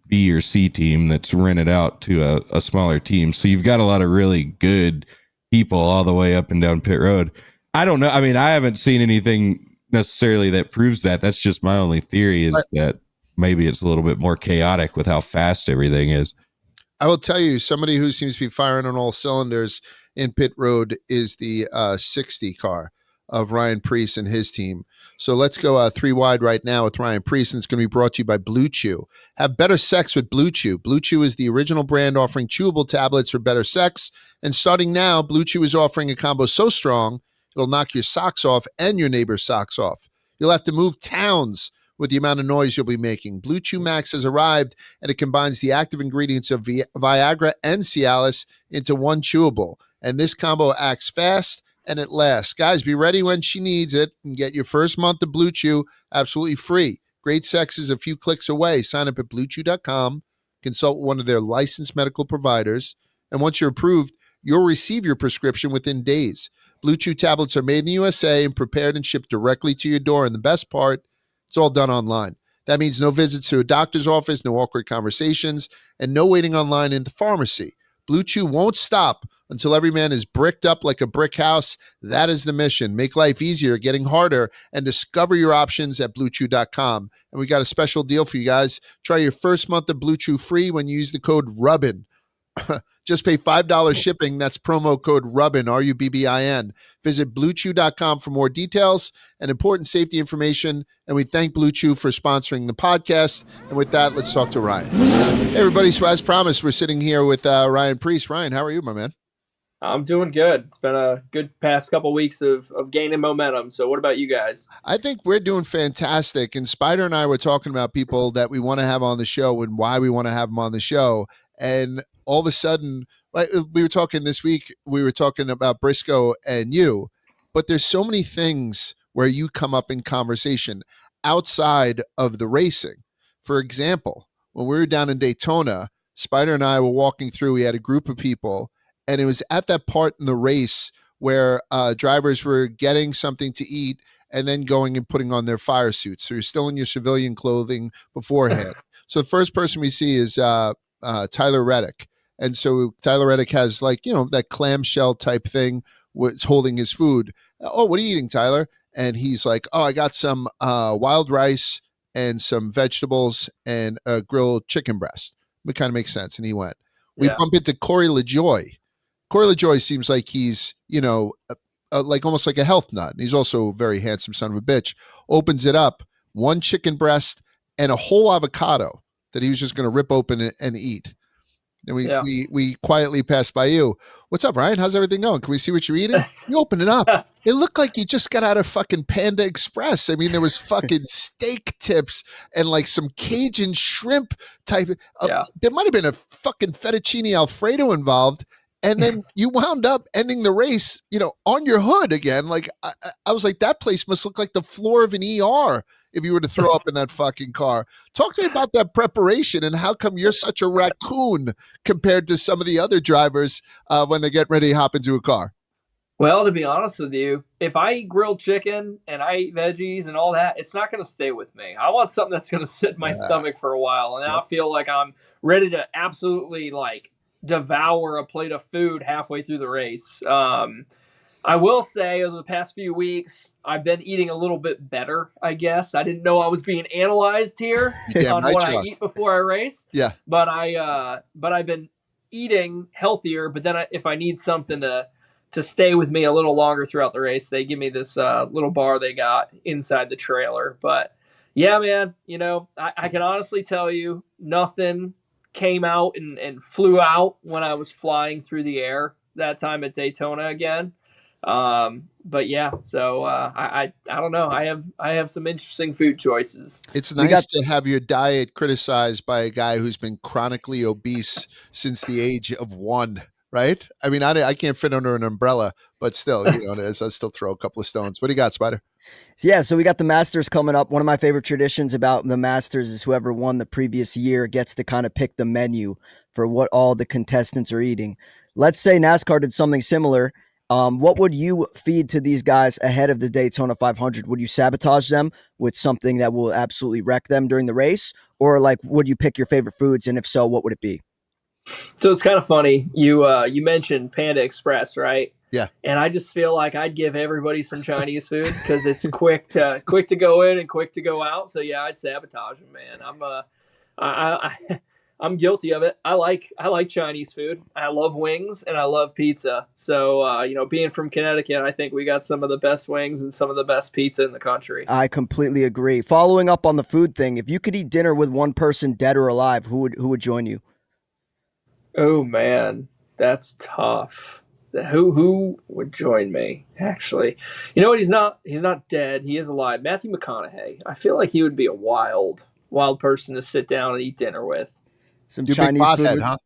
B or C team that's rented out to a smaller team. So you've got a lot of really good people all the way up and down pit road. I don't know. I mean, I haven't seen anything necessarily that proves that. That's just my only theory, is that maybe it's a little bit more chaotic with how fast everything is. I will tell you, somebody who seems to be firing on all cylinders in pit road is the 60 car of Ryan Preece and his team. So let's go 3 wide right now with Ryan Preece, and it's going to be brought to you by Blue Chew. Have better sex with Blue Chew. Blue Chew is the original brand offering chewable tablets for better sex. And starting now, Blue Chew is offering a combo so strong, it'll knock your socks off and your neighbor's socks off. You'll have to move towns with the amount of noise you'll be making. Blue Chew Max has arrived, and it combines the active ingredients of Viagra and Cialis into one chewable. And this combo acts fast, and it lasts. Guys, be ready when she needs it, and get your first month of Blue Chew absolutely free. Great sex is a few clicks away. Sign up at BlueChew.com, consult one of their licensed medical providers, and once you're approved, you'll receive your prescription within days. Blue Chew tablets are made in the USA and prepared and shipped directly to your door. And the best part, it's all done online. That means no visits to a doctor's office, no awkward conversations, and no waiting online in the pharmacy. Blue Chew won't stop until every man is bricked up like a brick house. That is the mission. Make life easier, getting harder, and discover your options at BlueChew.com. And we got a special deal for you guys. Try your first month of Blue Chew free when you use the code Rubbin. Just pay $5 shipping. That's promo code Rubbin, Rubbin. Visit BlueChew.com for more details and important safety information. And we thank Blue Chew for sponsoring the podcast. And with that, let's talk to Ryan. Hey, everybody. So as promised, we're sitting here with Ryan Preece. Ryan, how are you, my man? I'm doing good. It's been a good past couple weeks of gaining momentum. So what about you guys? I think we're doing fantastic. And Spider and I were talking about people that we want to have on the show and why we want to have them on the show. And all of a sudden, we were talking this week, we were talking about Briscoe and you, but there's so many things where you come up in conversation outside of the racing. For example, when we were down in Daytona, Spider and I were walking through, we had a group of people, and it was at that part in the race where drivers were getting something to eat and then going and putting on their fire suits. So you're still in your civilian clothing beforehand. So the first person we see is Tyler Reddick. And so Tyler Reddick has that clamshell type thing, was holding his food. Oh, what are you eating, Tyler? And he's like, oh, I got some wild rice and some vegetables and a grilled chicken breast. It kind of makes sense. And he went. We bump into Corey LaJoy. Corey LaJoy seems like he's, like almost like a health nut. And he's also a very handsome son of a bitch. Opens it up, one chicken breast and a whole avocado that he was just going to rip open and eat. And we quietly passed by you. What's up, Ryan? How's everything going? Can we see what you're eating? You open it up. It looked like you just got out of fucking Panda Express. I mean, there was fucking steak tips and like some Cajun shrimp type. There might have been a fucking fettuccine Alfredo involved. And then you wound up ending the race, on your hood again. Like I was like, that place must look like the floor of an ER if you were to throw up in that fucking car. Talk to me about that preparation and how come you're such a raccoon compared to some of the other drivers when they get ready to hop into a car. Well, to be honest with you, if I eat grilled chicken and I eat veggies and all that, it's not going to stay with me. I want something that's going to sit in my stomach for a while. And I feel like I'm ready to absolutely devour a plate of food halfway through the race. I will say over the past few weeks, I've been eating a little bit better, I guess. I didn't know I was being analyzed here Damn on right what you I are. eat before I race. Yeah. But I've been eating healthier, but then if I need something to stay with me a little longer throughout the race, they give me this little bar they got inside the trailer. But yeah, man, I can honestly tell you nothing came out and flew out when I was flying through the air that time at Daytona again. But yeah, so I don't know. I have some interesting food choices. It's nice to have your diet criticized by a guy who's been chronically obese since the age of 1. Right? I mean, I can't fit under an umbrella, but still, I still throw a couple of stones. What do you got, Spider? Yeah, so we got the Masters coming up. One of my favorite traditions about the Masters is whoever won the previous year gets to kind of pick the menu for what all the contestants are eating. Let's say NASCAR did something similar. What would you feed to these guys ahead of the Daytona 500? Would you sabotage them with something that will absolutely wreck them during the race? Or would you pick your favorite foods? And if so, what would it be? So it's kind of funny. You mentioned Panda Express, right? Yeah. And I just feel like I'd give everybody some Chinese food because it's quick to go in and quick to go out. So yeah, I'd sabotage them, man. I'm guilty of it. I like Chinese food. I love wings and I love pizza. So being from Connecticut, I think we got some of the best wings and some of the best pizza in the country. I completely agree. Following up on the food thing, if you could eat dinner with one person, dead or alive, who would join you? Oh man, that's tough. Who would join me? Actually, you know what? He's not dead. He is alive. Matthew McConaughey. I feel like he would be a wild person to sit down and eat dinner with. Some You're Chinese big food, pothead, huh?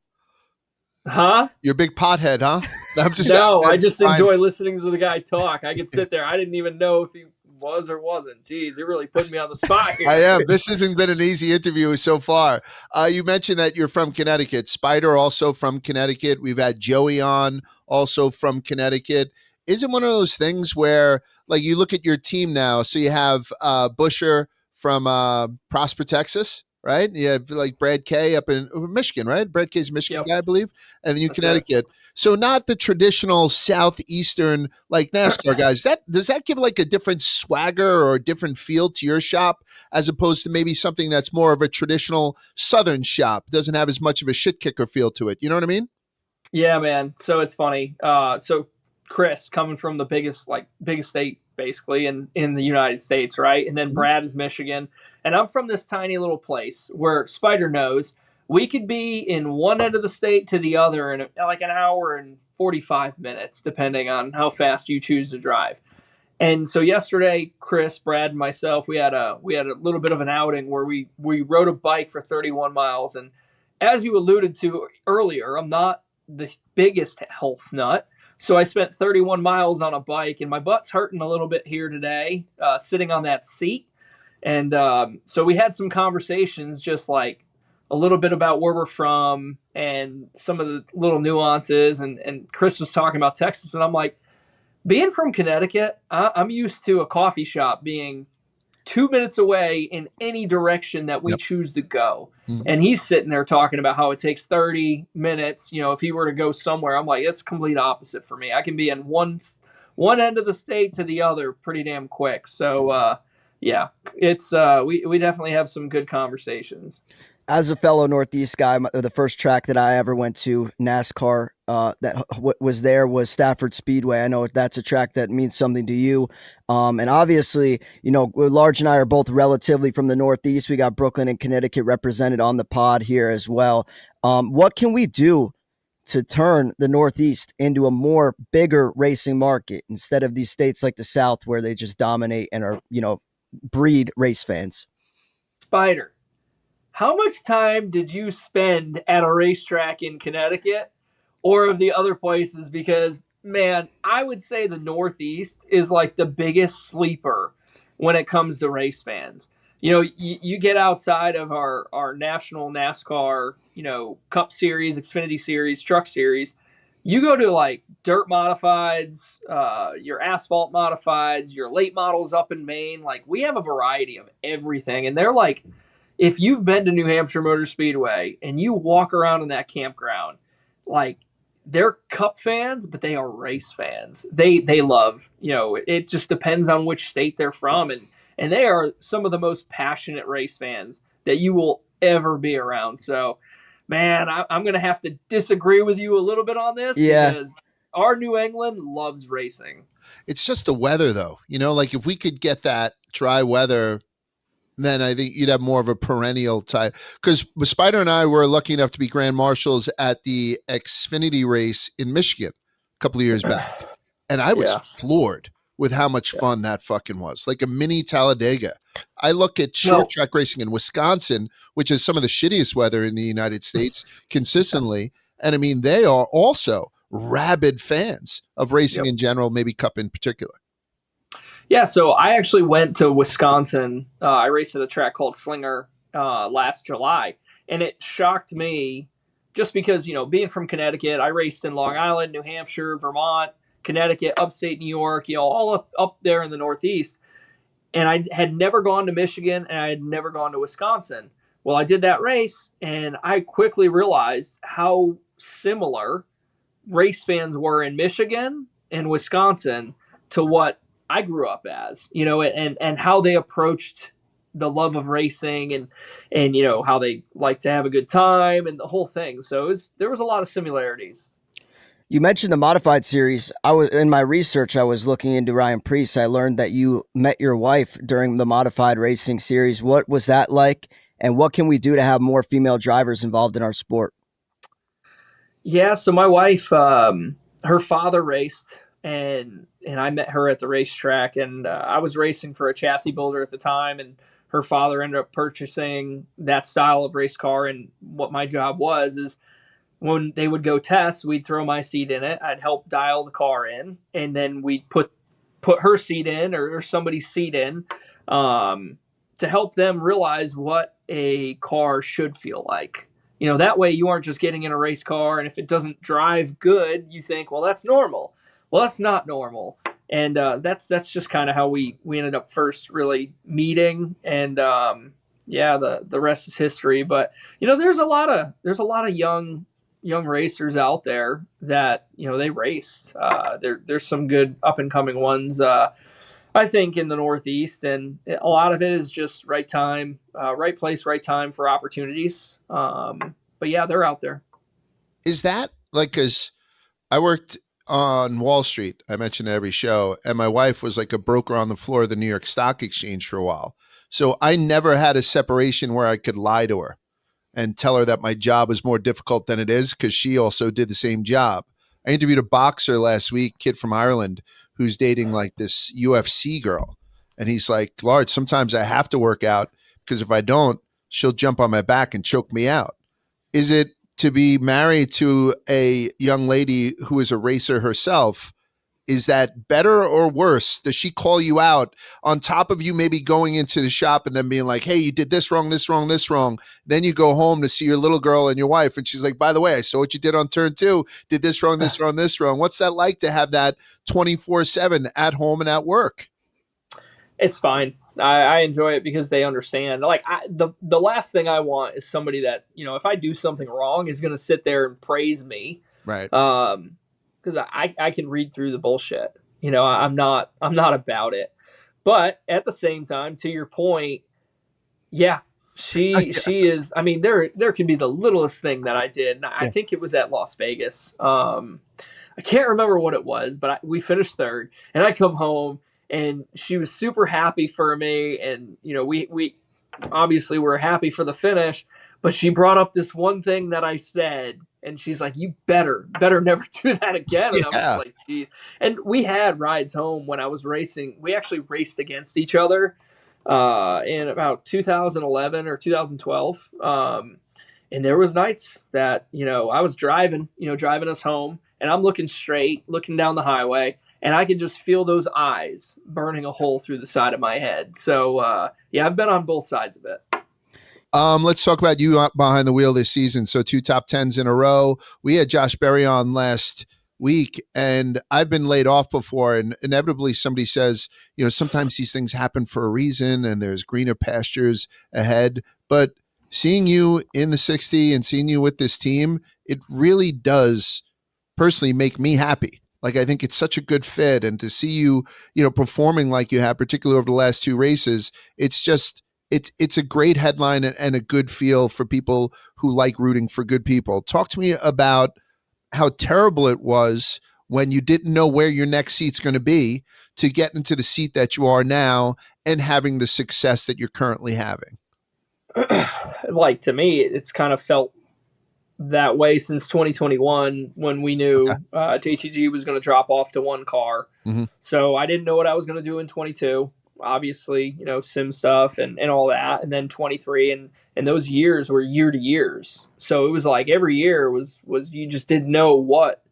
Huh? You're a big pothead, huh? I just enjoy listening to the guy talk. I could sit there. I didn't even know if he was or wasn't. Jeez, you're really putting me on the spot here. I am. This hasn't been an easy interview so far. You mentioned that you're from Connecticut. Spider also from Connecticut. We've had Joey on, also from Connecticut. Is it one of those things where, you look at your team now, so you have Busher from Prosper, Texas, right? You have Brad Kay up in Michigan, right? Brad Kay's a Michigan guy, I believe. And then you Connecticut. Right. So not the traditional Southeastern NASCAR guys. Does that give a different swagger or a different feel to your shop as opposed to maybe something that's more of a traditional Southern shop? Doesn't have as much of a shit kicker feel to it. You know what I mean? Yeah, man. So it's funny. So Chris coming from the biggest state basically in the United States, right? And then Brad is Michigan. And I'm from this tiny little place where Spider knows we could be in one end of the state to the other in an hour and 45 minutes, depending on how fast you choose to drive. And so yesterday, Chris, Brad, and myself, we had a little bit of an outing where we rode a bike for 31 miles. And as you alluded to earlier, I'm not the biggest health nut. So I spent 31 miles on a bike, and my butt's hurting a little bit here today, sitting on that seat. And so we had some conversations, just a little bit about where we're from and some of the little nuances. And Chris was talking about Texas, and I'm like, being from Connecticut, I'm used to a coffee shop being 2 minutes away in any direction that we choose to go. Mm-hmm. And he's sitting there talking about how it takes 30 minutes. If he were to go somewhere, I'm like, it's complete opposite for me. I can be in one end of the state to the other pretty damn quick. So, yeah, it's we definitely have some good conversations. As a fellow Northeast guy, the first track that I ever went to NASCAR was Stafford Speedway. I know that's a track that means something to you. And obviously, Large and I are both relatively from the Northeast. We got Brooklyn and Connecticut represented on the pod here as well. What can we do to turn the Northeast into a more bigger racing market instead of these states like the South where they just dominate and are, breed race fans? Spider, how much time did you spend at a racetrack in Connecticut or of the other places? Because, man, I would say the Northeast is the biggest sleeper when it comes to race fans. You get outside of our national NASCAR, Cup Series, Xfinity Series, Truck Series. You go to dirt modifieds, your asphalt modifieds, your late models up in Maine. We have a variety of everything. And they're if you've been to New Hampshire Motor Speedway and you walk around in that campground, they're Cup fans, but they are race fans. They love, it just depends on which state they're from, and they are some of the most passionate race fans that you will ever be around. So, man, I'm going to have to disagree with you a little bit on this because our New England loves racing. It's just the weather, though. Like if we could get that dry weather, then I think you'd have more of a perennial type. Because Spider and I were lucky enough to be grand marshals at the Xfinity race in Michigan a couple of years back. And I was floored with how much fun that fucking was. Like a mini Talladega. I look at short track racing in Wisconsin, which is some of the shittiest weather in the United States consistently. And I mean, they are also rabid fans of racing in general, maybe Cup in particular. Yeah, so I actually went to Wisconsin. I raced at a track called Slinger last July, and it shocked me just because, being from Connecticut, I raced in Long Island, New Hampshire, Vermont, Connecticut, upstate New York, all up there in the Northeast. And I had never gone to Michigan, and I had never gone to Wisconsin. Well, I did that race, and I quickly realized how similar race fans were in Michigan and Wisconsin to what I grew up as, and how they approached the love of racing and how they like to have a good time and the whole thing. So there was a lot of similarities. You mentioned the modified series. In my research, I was looking into Ryan Preece. I learned that you met your wife during the modified racing series. What was that like? And what can we do to have more female drivers involved in our sport? Yeah. So my wife, her father raced, and I met her at the racetrack, and I was racing for a chassis builder at the time, and her father ended up purchasing that style of race car. And what my job was is when they would go test, we'd throw my seat in it. I'd help dial the car in, and then we'd put her seat in or somebody's seat in to help them realize what a car should feel like. That way you aren't just getting in a race car, and if it doesn't drive good, you think, well, that's normal. Well, that's not normal. And that's just kind of how we ended up first really meeting. And the rest is history. But there's a lot of young racers out there that they raced. There's some good up and coming ones. I think in the Northeast, and a lot of it is just right time, right place, right time for opportunities. But yeah, they're out there. Is that like, because I worked on Wall Street, I mentioned it every show, and my wife was like a broker on the floor of the New York Stock Exchange for a while. So I never had a separation where I could lie to her and tell her that my job is more difficult than it is, because she also did the same job. I interviewed a boxer last week, kid from Ireland, who's dating like this UFC girl. And he's like, Lard, sometimes I have to work out because if I don't, she'll jump on my back and choke me out. Is it to be married to a young lady who is a racer herself? Is that better or worse? Does she call you out on top of you maybe going into the shop and then being like, hey, you did this wrong, this wrong, this wrong. Then you go home to see your little girl and your wife. And she's like, by the way, I saw what you did on turn 2, did this wrong, this wrong, this wrong. What's that like to have that 24/7 at home and at work? It's fine. I enjoy it because they understand. Like the last thing I want is somebody that, if I do something wrong, is going to sit there and praise me. Right. Because I can read through the bullshit. I'm not about it. But at the same time, to your point, yeah, she is. I mean, there can be the littlest thing that I did. And I think it was at Las Vegas. I can't remember what it was, but we finished third, and I come home, and she was super happy for me, and we obviously were happy for the finish. But she brought up this one thing that I said. And she's like, you better never do that again. And I was like, geez. And we had rides home when I was racing. We actually raced against each other in about 2011 or 2012. And there was nights that, I was driving us home, and I'm looking straight, looking down the highway, and I could just feel those eyes burning a hole through the side of my head. So, I've been on both sides of it. Let's talk about you behind the wheel this season. So 2 top 10s in a row. We had Josh Berry on last week, and I've been laid off before, and inevitably somebody says, sometimes these things happen for a reason and there's greener pastures ahead. But seeing you in the 60 and seeing you with this team, it really does personally make me happy. Like, I think it's such a good fit, and to see you, performing like you have, particularly over the last 2 races, it's just, it's a great headline and a good feel for people who like rooting for good people. Talk to me about how terrible it was when you didn't know where your next seat's going to be, to get into the seat that you are now and having the success that you're currently having. Like, to me, it's kind of felt that way since 2021, when we knew JTG was going to drop off to 1 car. Mm-hmm. So I didn't know what I was going to do in 22. Obviously, sim stuff and all that. And then 23, and those years were year to years. So it was like every year was you just didn't know what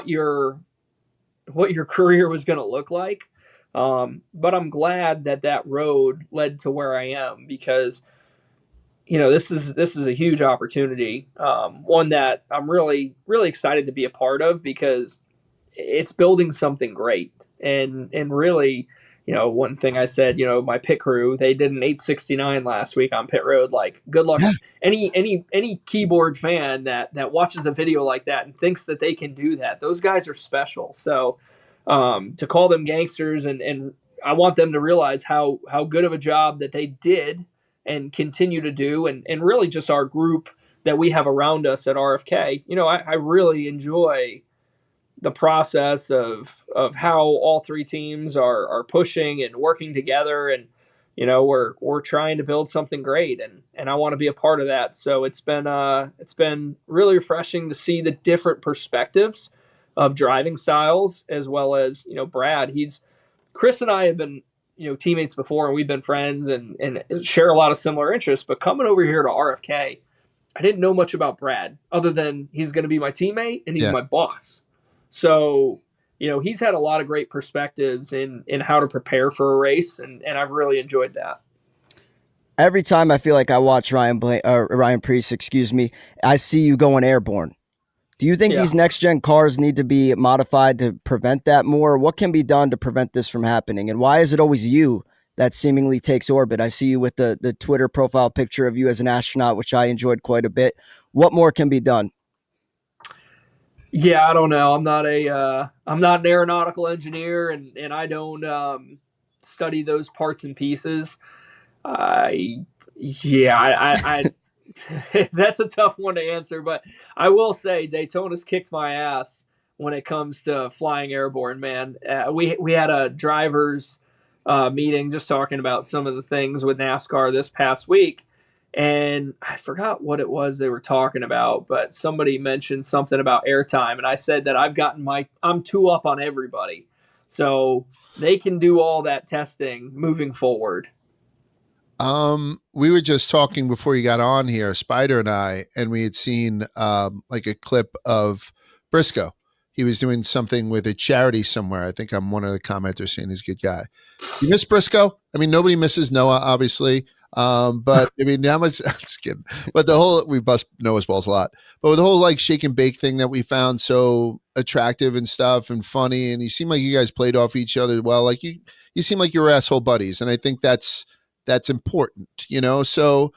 your career was going to look like. But I'm glad that road led to where I am, because this is a huge opportunity, one that I'm really, really excited to be a part of, because it's building something great. And really, one thing I said, my pit crew, they did an 869 last week on pit road. Like, good luck. Any keyboard fan that watches a video like that and thinks that they can do that, those guys are special. So to call them gangsters, and I want them to realize how good of a job that they did and continue to do, and really just our group that we have around us at RFK. I really enjoy the process of how all 3 teams are pushing and working together, and we're trying to build something great, and I want to be a part of that. So it's been really refreshing to see the different perspectives of driving styles, as well as Brad. Chris and I have been teammates before, and we've been friends and share a lot of similar interests. But coming over here to RFK, I didn't know much about Brad, other than he's going to be my teammate and he's my boss. So, he's had a lot of great perspectives in how to prepare for a race, and I've really enjoyed that. Every time I feel like I watch Ryan Preece, I see you going airborne. Do you think these next-gen cars need to be modified to prevent that more? What can be done to prevent this from happening? And why is it always you that seemingly takes orbit? I see you with the Twitter profile picture of you as an astronaut, which I enjoyed quite a bit. What more can be done? Yeah, I don't know. I'm not an aeronautical engineer, and I don't study those parts and pieces. I that's a tough one to answer, but I will say Daytona's kicked my ass when it comes to flying airborne, man. We had a drivers meeting just talking about some of the things with NASCAR this past week, and I forgot what it was they were talking about, but somebody mentioned something about airtime, and I said that I'm 2 up on everybody, so they can do all that testing moving forward. We were just talking before you got on here, Spider and I, and we had seen like a clip of Briscoe. He was doing something with a charity somewhere. I think I'm one of the commenters saying he's a good guy. You miss Briscoe? I mean, nobody misses Noah, obviously. But I mean, how much? I'm just kidding. But we bust Noah's balls a lot. But with the whole like shake and bake thing that we found so attractive and stuff and funny, and you seem like you guys played off each other well. Like you seem like you were asshole buddies, and I think that's important, so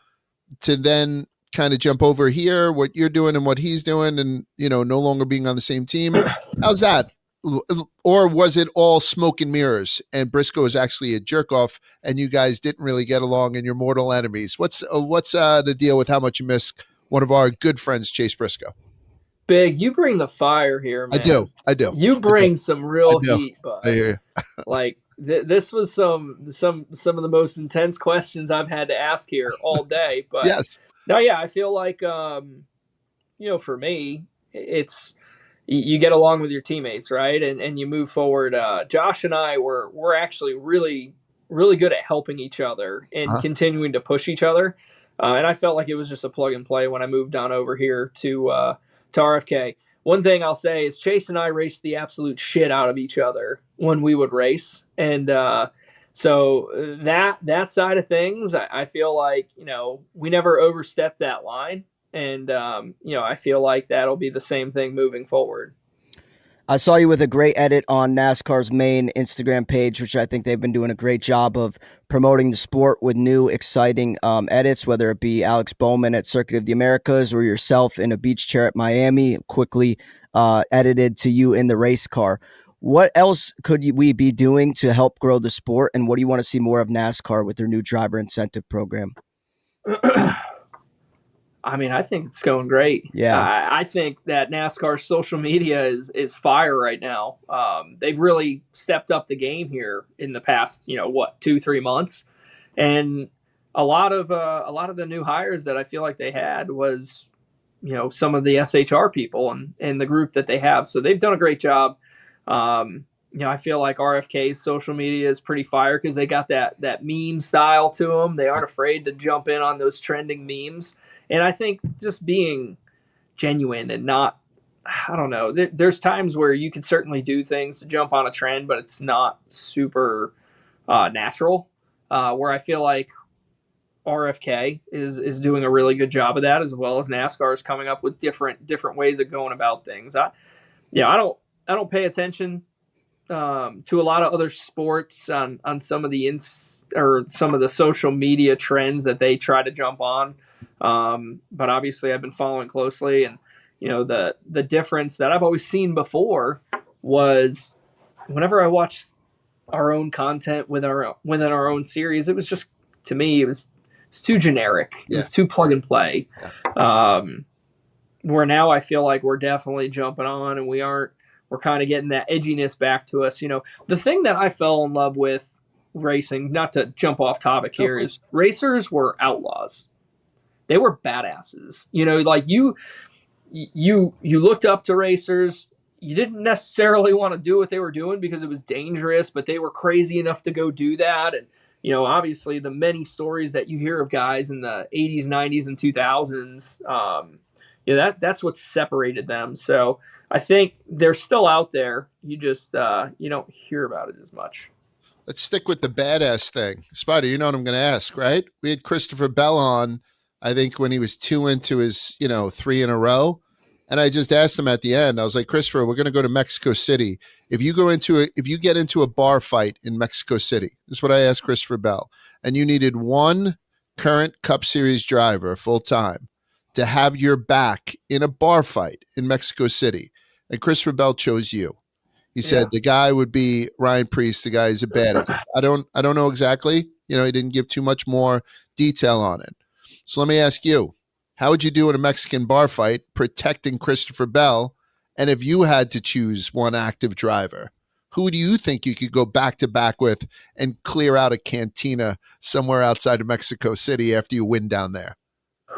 to then kind of jump over here, what you're doing and what he's doing, and, no longer being on the same team. How's that? Or was it all smoke and mirrors, and Briscoe is actually a jerk off, and you guys didn't really get along and you're mortal enemies? What's the deal with how much you miss one of our good friends, Chase Briscoe? Big, you bring the fire here, man. I do. You bring some real heat, bud. I hear you. Like, this was some of the most intense questions I've had to ask here all day. But yes. No, yeah, I feel like for me, it's you get along with your teammates, right? And you move forward. Josh and I we're actually really, really good at helping each other and continuing to push each other. And I felt like it was just a plug and play when I moved on over here to RFK. One thing I'll say is Chase and I raced the absolute shit out of each other when we would race. And so that side of things, I feel like, we never overstepped that line. And, I feel like that'll be the same thing moving forward. I saw you with a great edit on NASCAR's main Instagram page, which I think they've been doing a great job of promoting the sport with new, exciting edits, whether it be Alex Bowman at Circuit of the Americas or yourself in a beach chair at Miami, quickly edited to you in the race car. What else could we be doing to help grow the sport, and what do you want to see more of NASCAR with their new driver incentive program? I mean, I think it's going great. Yeah. I think that NASCAR's social media is fire right now. They've really stepped up the game here in the past, 2-3 months, and a lot of the new hires that I feel like they had was, some of the SHR people and the group that they have. So they've done a great job. I feel like RFK's social media is pretty fire because they got that meme style to them. They aren't afraid to jump in on those trending memes. And I think just being genuine and not, I don't know, there's times where you can certainly do things to jump on a trend, but it's not super natural, where I feel like RFK is doing a really good job of that, as well as NASCAR is coming up with different ways of going about things. I don't pay attention to a lot of other sports on some of the some of the social media trends that they try to jump on. But obviously I've been following closely, and the difference that I've always seen before was whenever I watched our own content within our own series, it was just, to me, it's too generic. It was too plug and play. Where now I feel like we're definitely jumping on, and we're kind of getting that edginess back to us. The thing that I fell in love with racing, not to jump off topic here, is racers were outlaws. They were badasses. Like you looked up to racers. You didn't necessarily want to do what they were doing because it was dangerous, but they were crazy enough to go do that. And, obviously the many stories that you hear of guys in the 80s, 90s, and 2000s, that's what separated them. So I think they're still out there. You just, you don't hear about it as much. Let's stick with the badass thing. Spider, you know what I'm going to ask, right? We had Christopher Bell on, I think, when he was 2 into his, 3 in a row. And I just asked him at the end, I was like, Christopher, we're going to go to Mexico City. If you get into a bar fight in Mexico City, this is what I asked Christopher Bell, and you needed one current Cup Series driver full time to have your back in a bar fight in Mexico City. And Christopher Bell chose you. He said the guy would be Ryan Preece. The guy is a badass. I don't know exactly. He didn't give too much more detail on it. So let me ask you, how would you do in a Mexican bar fight protecting Christopher Bell? And if you had to choose one active driver, who do you think you could go back to back with and clear out a cantina somewhere outside of Mexico City after you win down there?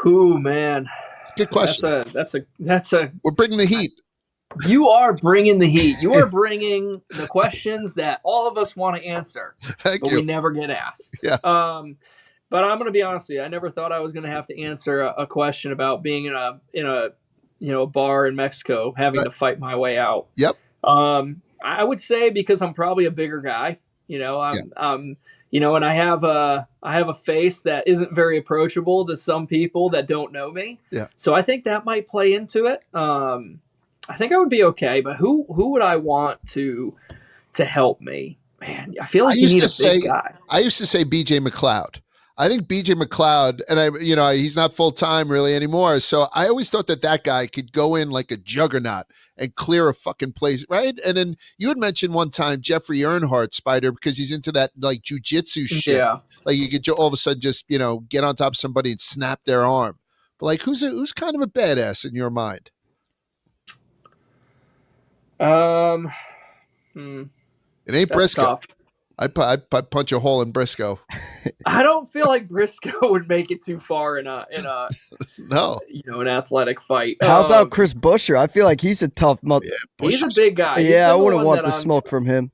Ooh, man. Good question. That's a. We're bringing the heat. You are bringing the heat. You are bringing the questions that all of us want to answer, but we never get asked. Yes. But I'm going to be honest with you. I never thought I was going to have to answer a question about being in a bar in Mexico, having to fight my way out. Yep. I would say because I'm probably a bigger guy. And I have a face that isn't very approachable to some people that don't know me. Yeah. So I think that might play into it. I think I would be okay, but who would I want to help me? Man, I feel like you need a big guy. I used to say BJ McLeod. I think BJ McLeod, and he's not full time really anymore. So I always thought that guy could go in like a juggernaut and clear a fucking place, right? And then you had mentioned one time Jeffrey Earnhardt, Spider, because he's into that like jujitsu shit. Yeah. Like you could all of a sudden just get on top of somebody and snap their arm. But like, who's kind of a badass in your mind? It ain't Briscoe. Tough. I'd punch a hole in Briscoe. I don't feel like Briscoe would make it too far in a no, an athletic fight. How about Chris Buescher? I feel like he's a tough mother. Yeah, he's a big guy. Yeah, I wouldn't want the smoke from him.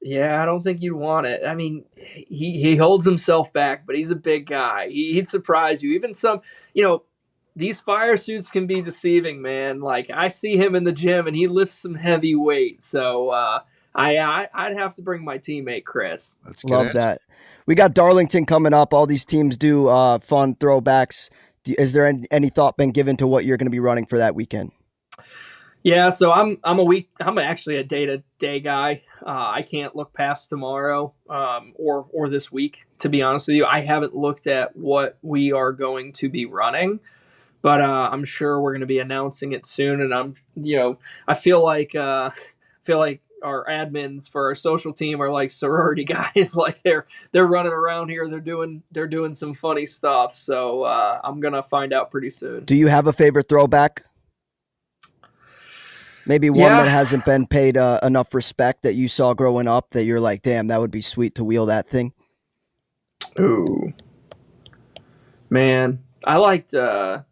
Yeah, I don't think you'd want it. I mean, he holds himself back, but he's a big guy. He'd surprise you. Even some, these fire suits can be deceiving, man. Like I see him in the gym and he lifts some heavy weight. So I'd have to bring my teammate Chris. That's good. Love that. We got Darlington coming up. All these teams do fun throwbacks. Is there any thought been given to what you're going to be running for that weekend? Yeah, so I'm actually a day-to-day guy. I can't look past tomorrow or this week, to be honest with you. I haven't looked at what we are going to be running, but I'm sure we're going to be announcing it soon. And I feel like our admins for our social team are like sorority guys. Like they're running around here. They're doing some funny stuff. So I'm gonna find out pretty soon. Do you have a favorite throwback? Maybe one that hasn't been paid enough respect that you saw growing up that you're like, damn, that would be sweet to wheel that thing. Ooh, man, I liked. I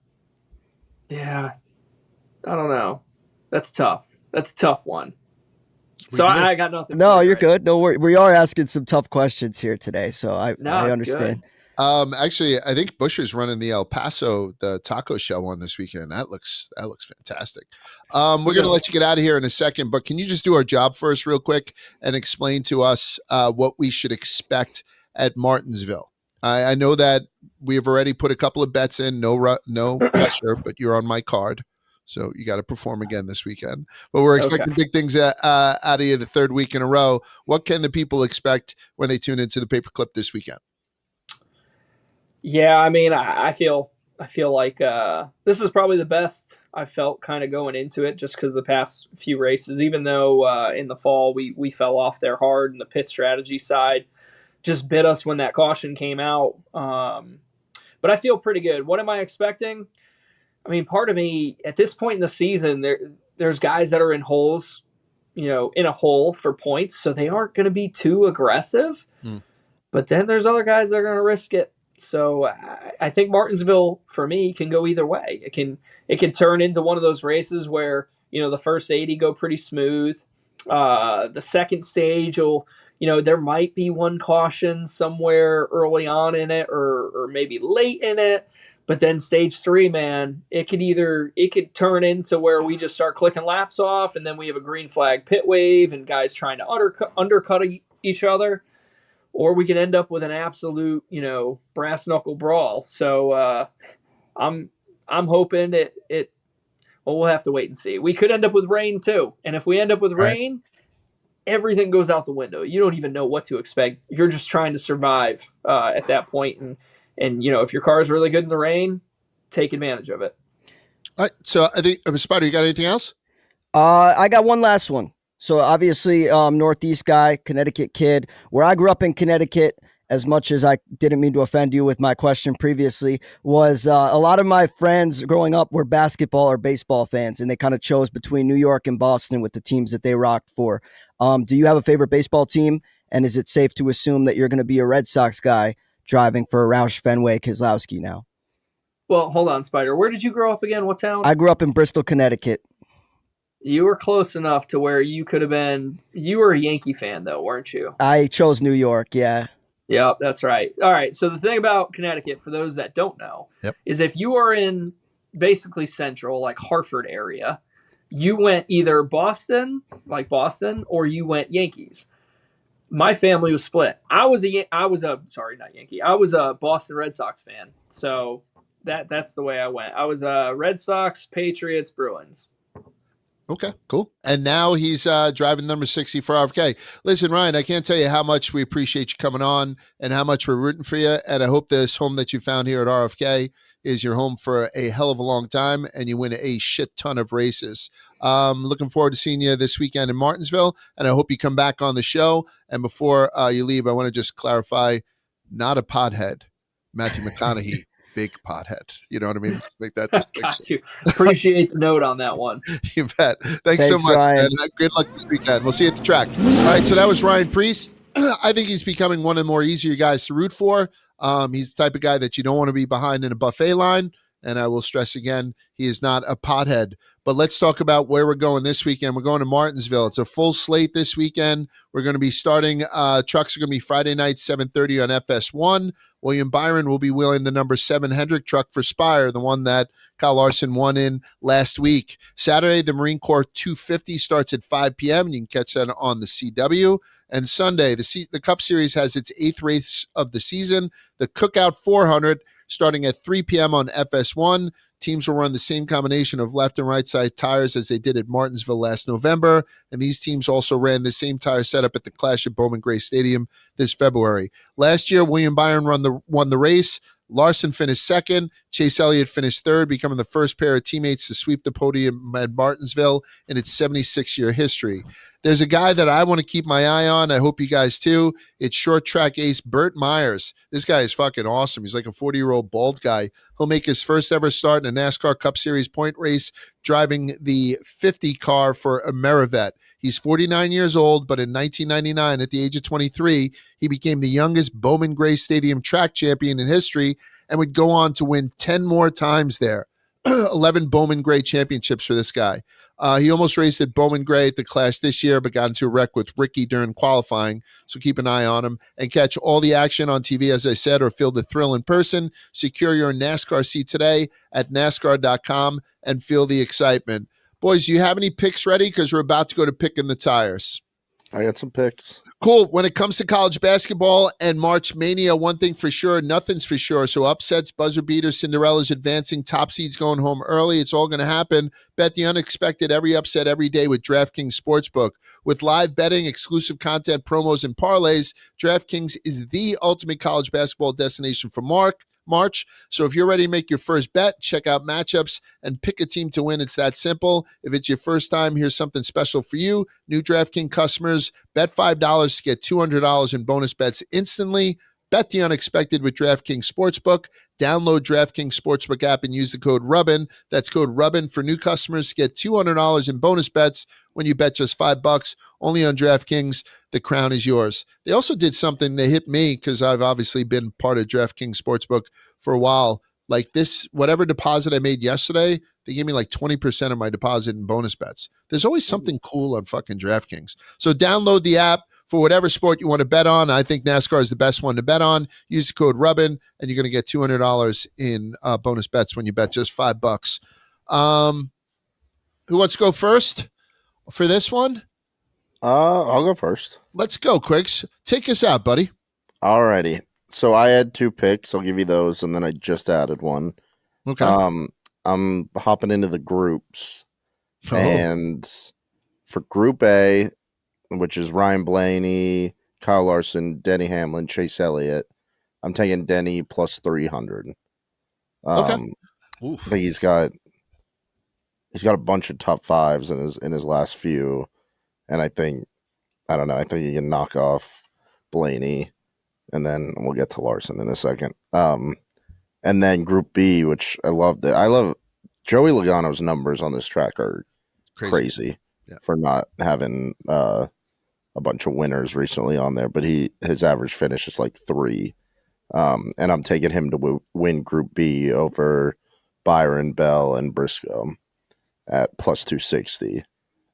don't know. That's tough. That's a tough one. So I got nothing. No, you're good. No worry. We are asking some tough questions here today, so I understand. Actually, I think Busher's running the El Paso, the taco shell one this weekend. That looks fantastic. We're going to let you get out of here in a second, but can you just do our job first real quick and explain to us what we should expect at Martinsville? I know that we have already put a couple of bets in, no pressure, but you're on my card. So you got to perform again this weekend. But we're expecting big things out of you the third week in a row. What can the people expect when they tune into the Paperclip this weekend? Yeah, I mean, I feel like this is probably the best I felt kind of going into it, just because the past few races, even though in the fall we fell off there hard, and the pit strategy side just bit us when that caution came out. But I feel pretty good. What am I expecting? I mean, part of me at this point in the season, there's guys that are in holes, in a hole for points, so they aren't going to be too aggressive. But then there's other guys that are going to risk it. So I think Martinsville, for me, can go either way. It can turn into one of those races where, the first 80 go pretty smooth. The second stage there might be one caution somewhere early on in it or maybe late in it. But then stage 3, man, it could turn into where we just start clicking laps off, and then we have a green flag pit wave and guys trying to undercut each other. Or we could end up with an absolute, brass knuckle brawl. So I'm hoping it. Well, we'll have to wait and see. We could end up with rain too, and if we end up with rain, everything goes out the window. You don't even know what to expect. You're just trying to survive at that point, and if your car is really good in the rain, take advantage of it. All right. So I think, Spider, you got anything else? I got one last one. So obviously, Northeast guy, Connecticut kid. Where I grew up in Connecticut, as much as I didn't mean to offend you with my question previously, was a lot of my friends growing up were basketball or baseball fans, and they kind of chose between New York and Boston with the teams that they rocked for. Do you have a favorite baseball team? And is it safe to assume that you're going to be a Red Sox guy driving for Roush Fenway Keselowski now? Well, hold on, Spider. Where did you grow up again? What town? I grew up in Bristol, Connecticut. You were close enough to where you could have been. You were a Yankee fan, though, weren't you? I chose New York, yeah. Yep, that's right. All right, so the thing about Connecticut, for those that don't know, is if you are in basically central, like Hartford area, you went either Boston, or you went Yankees. My family was split. I was a Boston Red Sox fan, so that's the way I went. I was Red Sox, Patriots, Bruins. Okay, cool. And now he's driving number 60 for RFK. Listen, Ryan, I can't tell you how much we appreciate you coming on and how much we're rooting for you. And I hope this home that you found here at RFK is your home for a hell of a long time and you win a shit ton of races. Looking forward to seeing you this weekend in Martinsville, and I hope you come back on the show. And before you leave, I want to just clarify, not a pothead, Matthew McConaughey. Big pothead. You know what I mean? Let's make that distinction. Got you. Appreciate the note on that one. You bet. Thanks so much, Ryan. Man. Good luck this weekend. We'll see you at the track. All right, so that was Ryan Preece. I think he's becoming one of the more easier guys to root for. He's the type of guy that you don't want to be behind in a buffet line. And I will stress again, he is not a pothead. But let's talk about where we're going this weekend. We're going to Martinsville. It's a full slate this weekend. We're going to be starting, trucks are going to be Friday night, 7:30 on FS1. William Byron will be wheeling the number 7 Hendrick truck for Spire, the one that Kyle Larson won in last week. Saturday, the Marine Corps 250 starts at 5 p.m. and you can catch that on the CW. And Sunday, the Cup Series has its 8th race of the season, the Cookout 400, starting at 3 p.m. on FS1. Teams will run the same combination of left and right side tires as they did at Martinsville last November, and these teams also ran the same tire setup at the Clash at Bowman Gray Stadium this February. Last year, William Byron won the race. Larson finished second. Chase Elliott finished third, becoming the first pair of teammates to sweep the podium at Martinsville in its 76-year history. There's a guy that I want to keep my eye on. I hope you guys too. It's short track ace Burt Myers. This guy is fucking awesome. He's like a 40-year-old bald guy. He'll make his first ever start in a NASCAR Cup Series point race driving the 50 car for Amerivet. He's 49 years old, but in 1999, at the age of 23, he became the youngest Bowman Gray Stadium track champion in history and would go on to win 10 more times there. 11 Bowman Gray championships for this guy. He almost raced at Bowman Gray at the Clash this year, but got into a wreck with Ricky during qualifying, so keep an eye on him. And catch all the action on TV, as I said, or feel the thrill in person. Secure your NASCAR seat today at NASCAR.com and feel the excitement. Boys, do you have any picks ready? Because we're about to go to picking the tires. I got some picks. Cool. When it comes to college basketball and March Mania, one thing for sure, nothing's for sure. So upsets, buzzer beaters, Cinderella's advancing, top seeds going home early. It's all going to happen. Bet the unexpected every upset every day with DraftKings Sportsbook. With live betting, exclusive content, promos, and parlays, DraftKings is the ultimate college basketball destination for March. So if you're ready to make your first bet, check out matchups and pick a team to win. It's that simple. If it's your first time, here's something special for you. New DraftKings customers, bet $5 to get $200 in bonus bets instantly. Bet the unexpected with DraftKings Sportsbook. Download DraftKings Sportsbook app and use the code Rubbin. That's code Rubbin for new customers to get $200 in bonus bets when you bet just $5 only on DraftKings. The crown is yours. They also did something that hit me because I've obviously been part of DraftKings Sportsbook for a while. Like this, whatever deposit I made yesterday, they gave me like 20% of my deposit in bonus bets. There's always something cool on fucking DraftKings. So download the app for whatever sport you want to bet on. I think NASCAR is the best one to bet on. Use the code Rubbin, and you're going to get $200 in bonus bets when you bet just $5. Who wants to go first for this one? I'll go first. Let's go, Quigs. Take us out, buddy. Alrighty. So I had 2 picks. I'll give you those, and then I just added one. Okay. I'm hopping into the groups, Oh. and for Group A, which is Ryan Blaney, Kyle Larson, Denny Hamlin, Chase Elliott, I'm taking Denny plus 300. Okay. I think he's got a bunch of top fives in his last few, and I think he can knock off Blaney, and then we'll get to Larson in a second. And then Group B, which I love Joey Logano's numbers on this track are crazy. Yeah. For not having a bunch of winners recently on there, but his average finish is like 3. And I'm taking him to win Group B over Byron, Bell, and Briscoe at plus 260.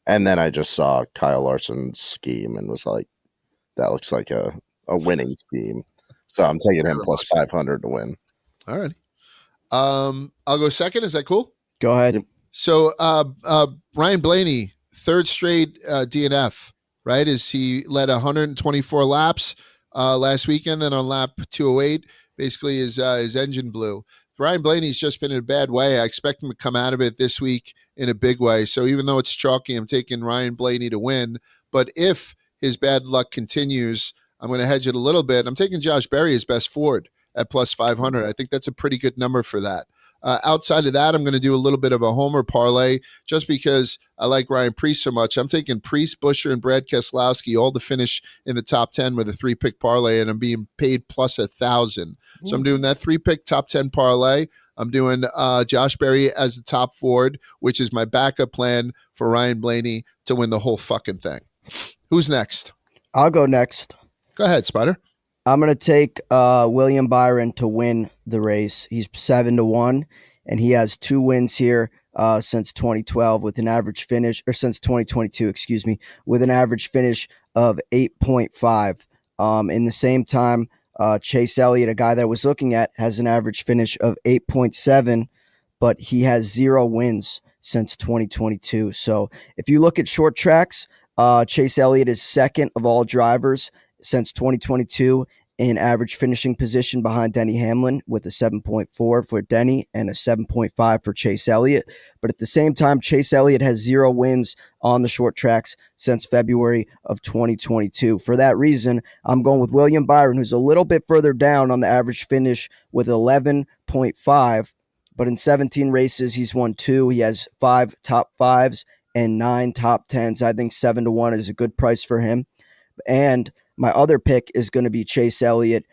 And then I just saw Kyle Larson's scheme and was like, that looks like a winning scheme. So I'm taking him plus 500 to win. All right. I'll go second. Is that cool? Go ahead. So Ryan Blaney, third straight DNF, right? As he led 124 laps last weekend, then on lap 208, basically his engine blew. Ryan Blaney's just been in a bad way. I expect him to come out of it this week in a big way. So even though it's chalky, I'm taking Ryan Blaney to win. But if his bad luck continues, I'm going to hedge it a little bit. I'm taking Josh Berry as best Ford at plus 500. I think that's a pretty good number for that. Outside of that, I'm going to do a little bit of a homer parlay just because I like Ryan Preece so much. I'm taking Preece, Busher, and Brad Keselowski all to finish in the top 10 with a 3-pick parlay, and I'm being paid plus 1,000. So I'm doing that 3-pick top 10 parlay. I'm doing Josh Berry as the top Ford, which is my backup plan for Ryan Blaney to win the whole fucking thing. Who's next? I'll go next. Go ahead, Spider. I'm going to take William Byron to win the race. He's 7-1, and he has 2 wins here since 2012 with an average finish, or since 2022, excuse me, with an average finish of 8.5. In the same time, Chase Elliott, a guy that I was looking at, has an average finish of 8.7, but he has 0 wins since 2022. So if you look at short tracks, Chase Elliott is second of all drivers since 2022, in average finishing position behind Denny Hamlin with a 7.4 for Denny and a 7.5 for Chase Elliott. But at the same time, Chase Elliott has 0 wins on the short tracks since February of 2022. For that reason, I'm going with William Byron, who's a little bit further down on the average finish with 11.5. But in 17 races, he's won 2. He has 5 top 5s and 9 top 10s. I think 7-1 is a good price for him. And my other pick is going to be Chase Elliott,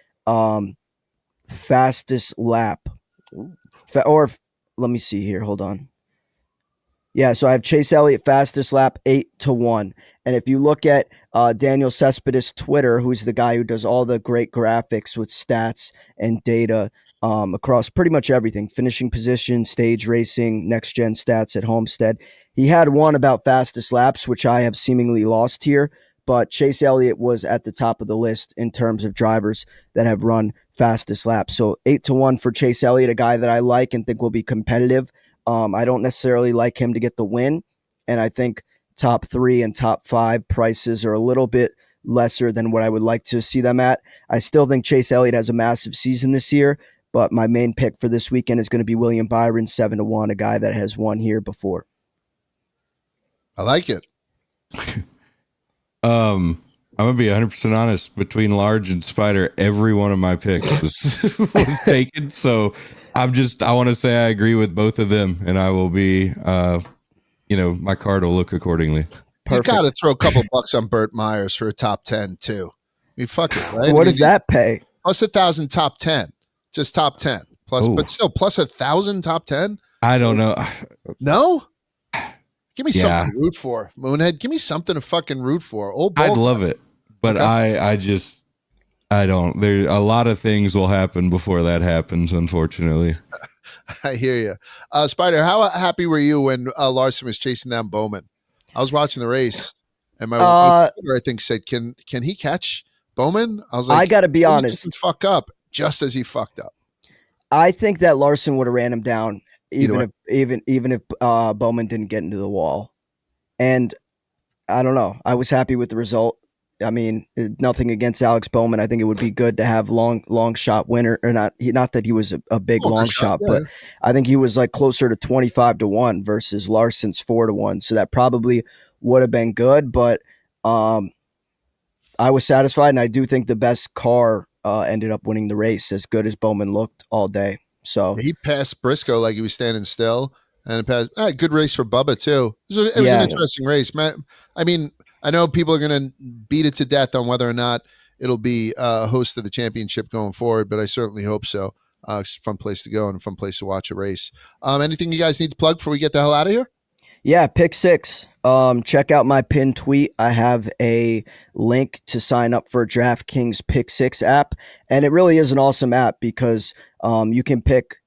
fastest lap. Let me see here. Hold on. Yeah, so I have Chase Elliott fastest lap 8-1. And if you look at Daniel Cespedes' Twitter, who's the guy who does all the great graphics with stats and data across pretty much everything, finishing position, stage racing, next gen stats at Homestead, he had one about fastest laps, which I have seemingly lost here. But Chase Elliott was at the top of the list in terms of drivers that have run fastest laps. So 8-1 for Chase Elliott, a guy that I like and think will be competitive. I don't necessarily like him to get the win, and I think top 3 and top 5 prices are a little bit lesser than what I would like to see them at. I still think Chase Elliott has a massive season this year, but my main pick for this weekend is going to be William Byron, 7-1, a guy that has won here before. I like it. I'm gonna be 100% honest. Between Large and Spider, every one of my picks was taken. So I want to say I agree with both of them, and I will be, my card will look accordingly. Perfect. You got to throw a couple bucks on Burt Myers for a top 10 too. I mean, fuck it, right? What does that pay? Plus 1,000 top 10, just top 10 plus, but still plus 1,000 top 10. I don't know. No. Give me something to root for, Moonhead. Give me something to fucking root for. I'd love it, but okay. I don't. There a lot of things will happen before that happens, unfortunately. I hear you. Spider, how happy were you when Larson was chasing down Bowman? I was watching the race, and my brother, I think, said, "Can he catch Bowman?" I was like, I got to be honest. Fuck up just as he fucked up. I think that Larson would have ran him down. Even if Bowman didn't get into the wall. And I don't know. I was happy with the result. I mean, nothing against Alex Bowman. I think it would be good to have long shot winner or not. Not that he was a big long shot, but I think he was like closer to 25-1 versus Larson's 4-1. So that probably would have been good. But I was satisfied, and I do think the best car ended up winning the race, as good as Bowman looked all day. So he passed Briscoe like he was standing still, and it passed. Good race for Bubba too. It was an interesting race, man. I mean, I know people are going to beat it to death on whether or not it'll be a host of the championship going forward, but I certainly hope so. It's a fun place to go and a fun place to watch a race. Anything you guys need to plug before we get the hell out of here? Yeah, pick 6. Check out my pinned tweet. I have a link to sign up for DraftKings Pick 6 app, and it really is an awesome app because you can pick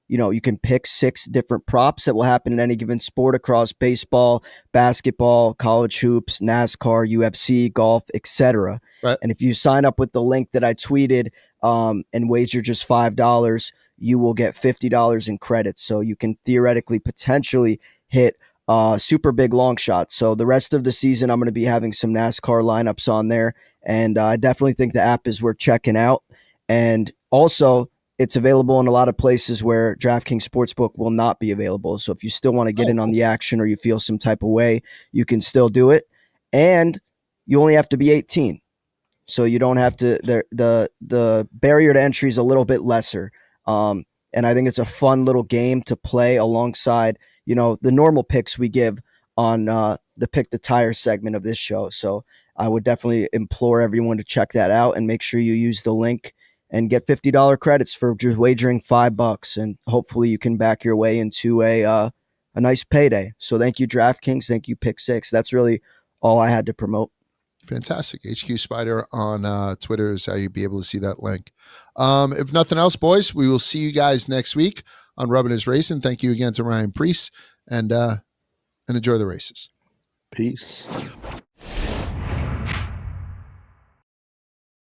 6 different props that will happen in any given sport across baseball, basketball, college hoops, NASCAR, UFC, golf, etc. Right. And if you sign up with the link that I tweeted and wager just $5, you will get $50 in credits. So you can theoretically potentially hit super big long shot. So the rest of the season, I'm going to be having some NASCAR lineups on there. And I definitely think the app is worth checking out. And also, it's available in a lot of places where DraftKings Sportsbook will not be available. So if you still want to get in on the action or you feel some type of way, you can still do it. And you only have to be 18. So you don't have to, the barrier to entry is a little bit lesser. And I think it's a fun little game to play alongside the normal picks we give on the Pick the Tire segment of this show. So I would definitely implore everyone to check that out and make sure you use the link and get $50 credits for just wagering $5. And hopefully you can back your way into a nice payday. So thank you, DraftKings. Thank you, Pick 6. That's really all I had to promote. Fantastic. HQ Spider on Twitter is how you'll be able to see that link. If nothing else, boys, we will see you guys next week on Rubbin is Racing. Thank you again to Ryan Preece, and enjoy the races. Peace.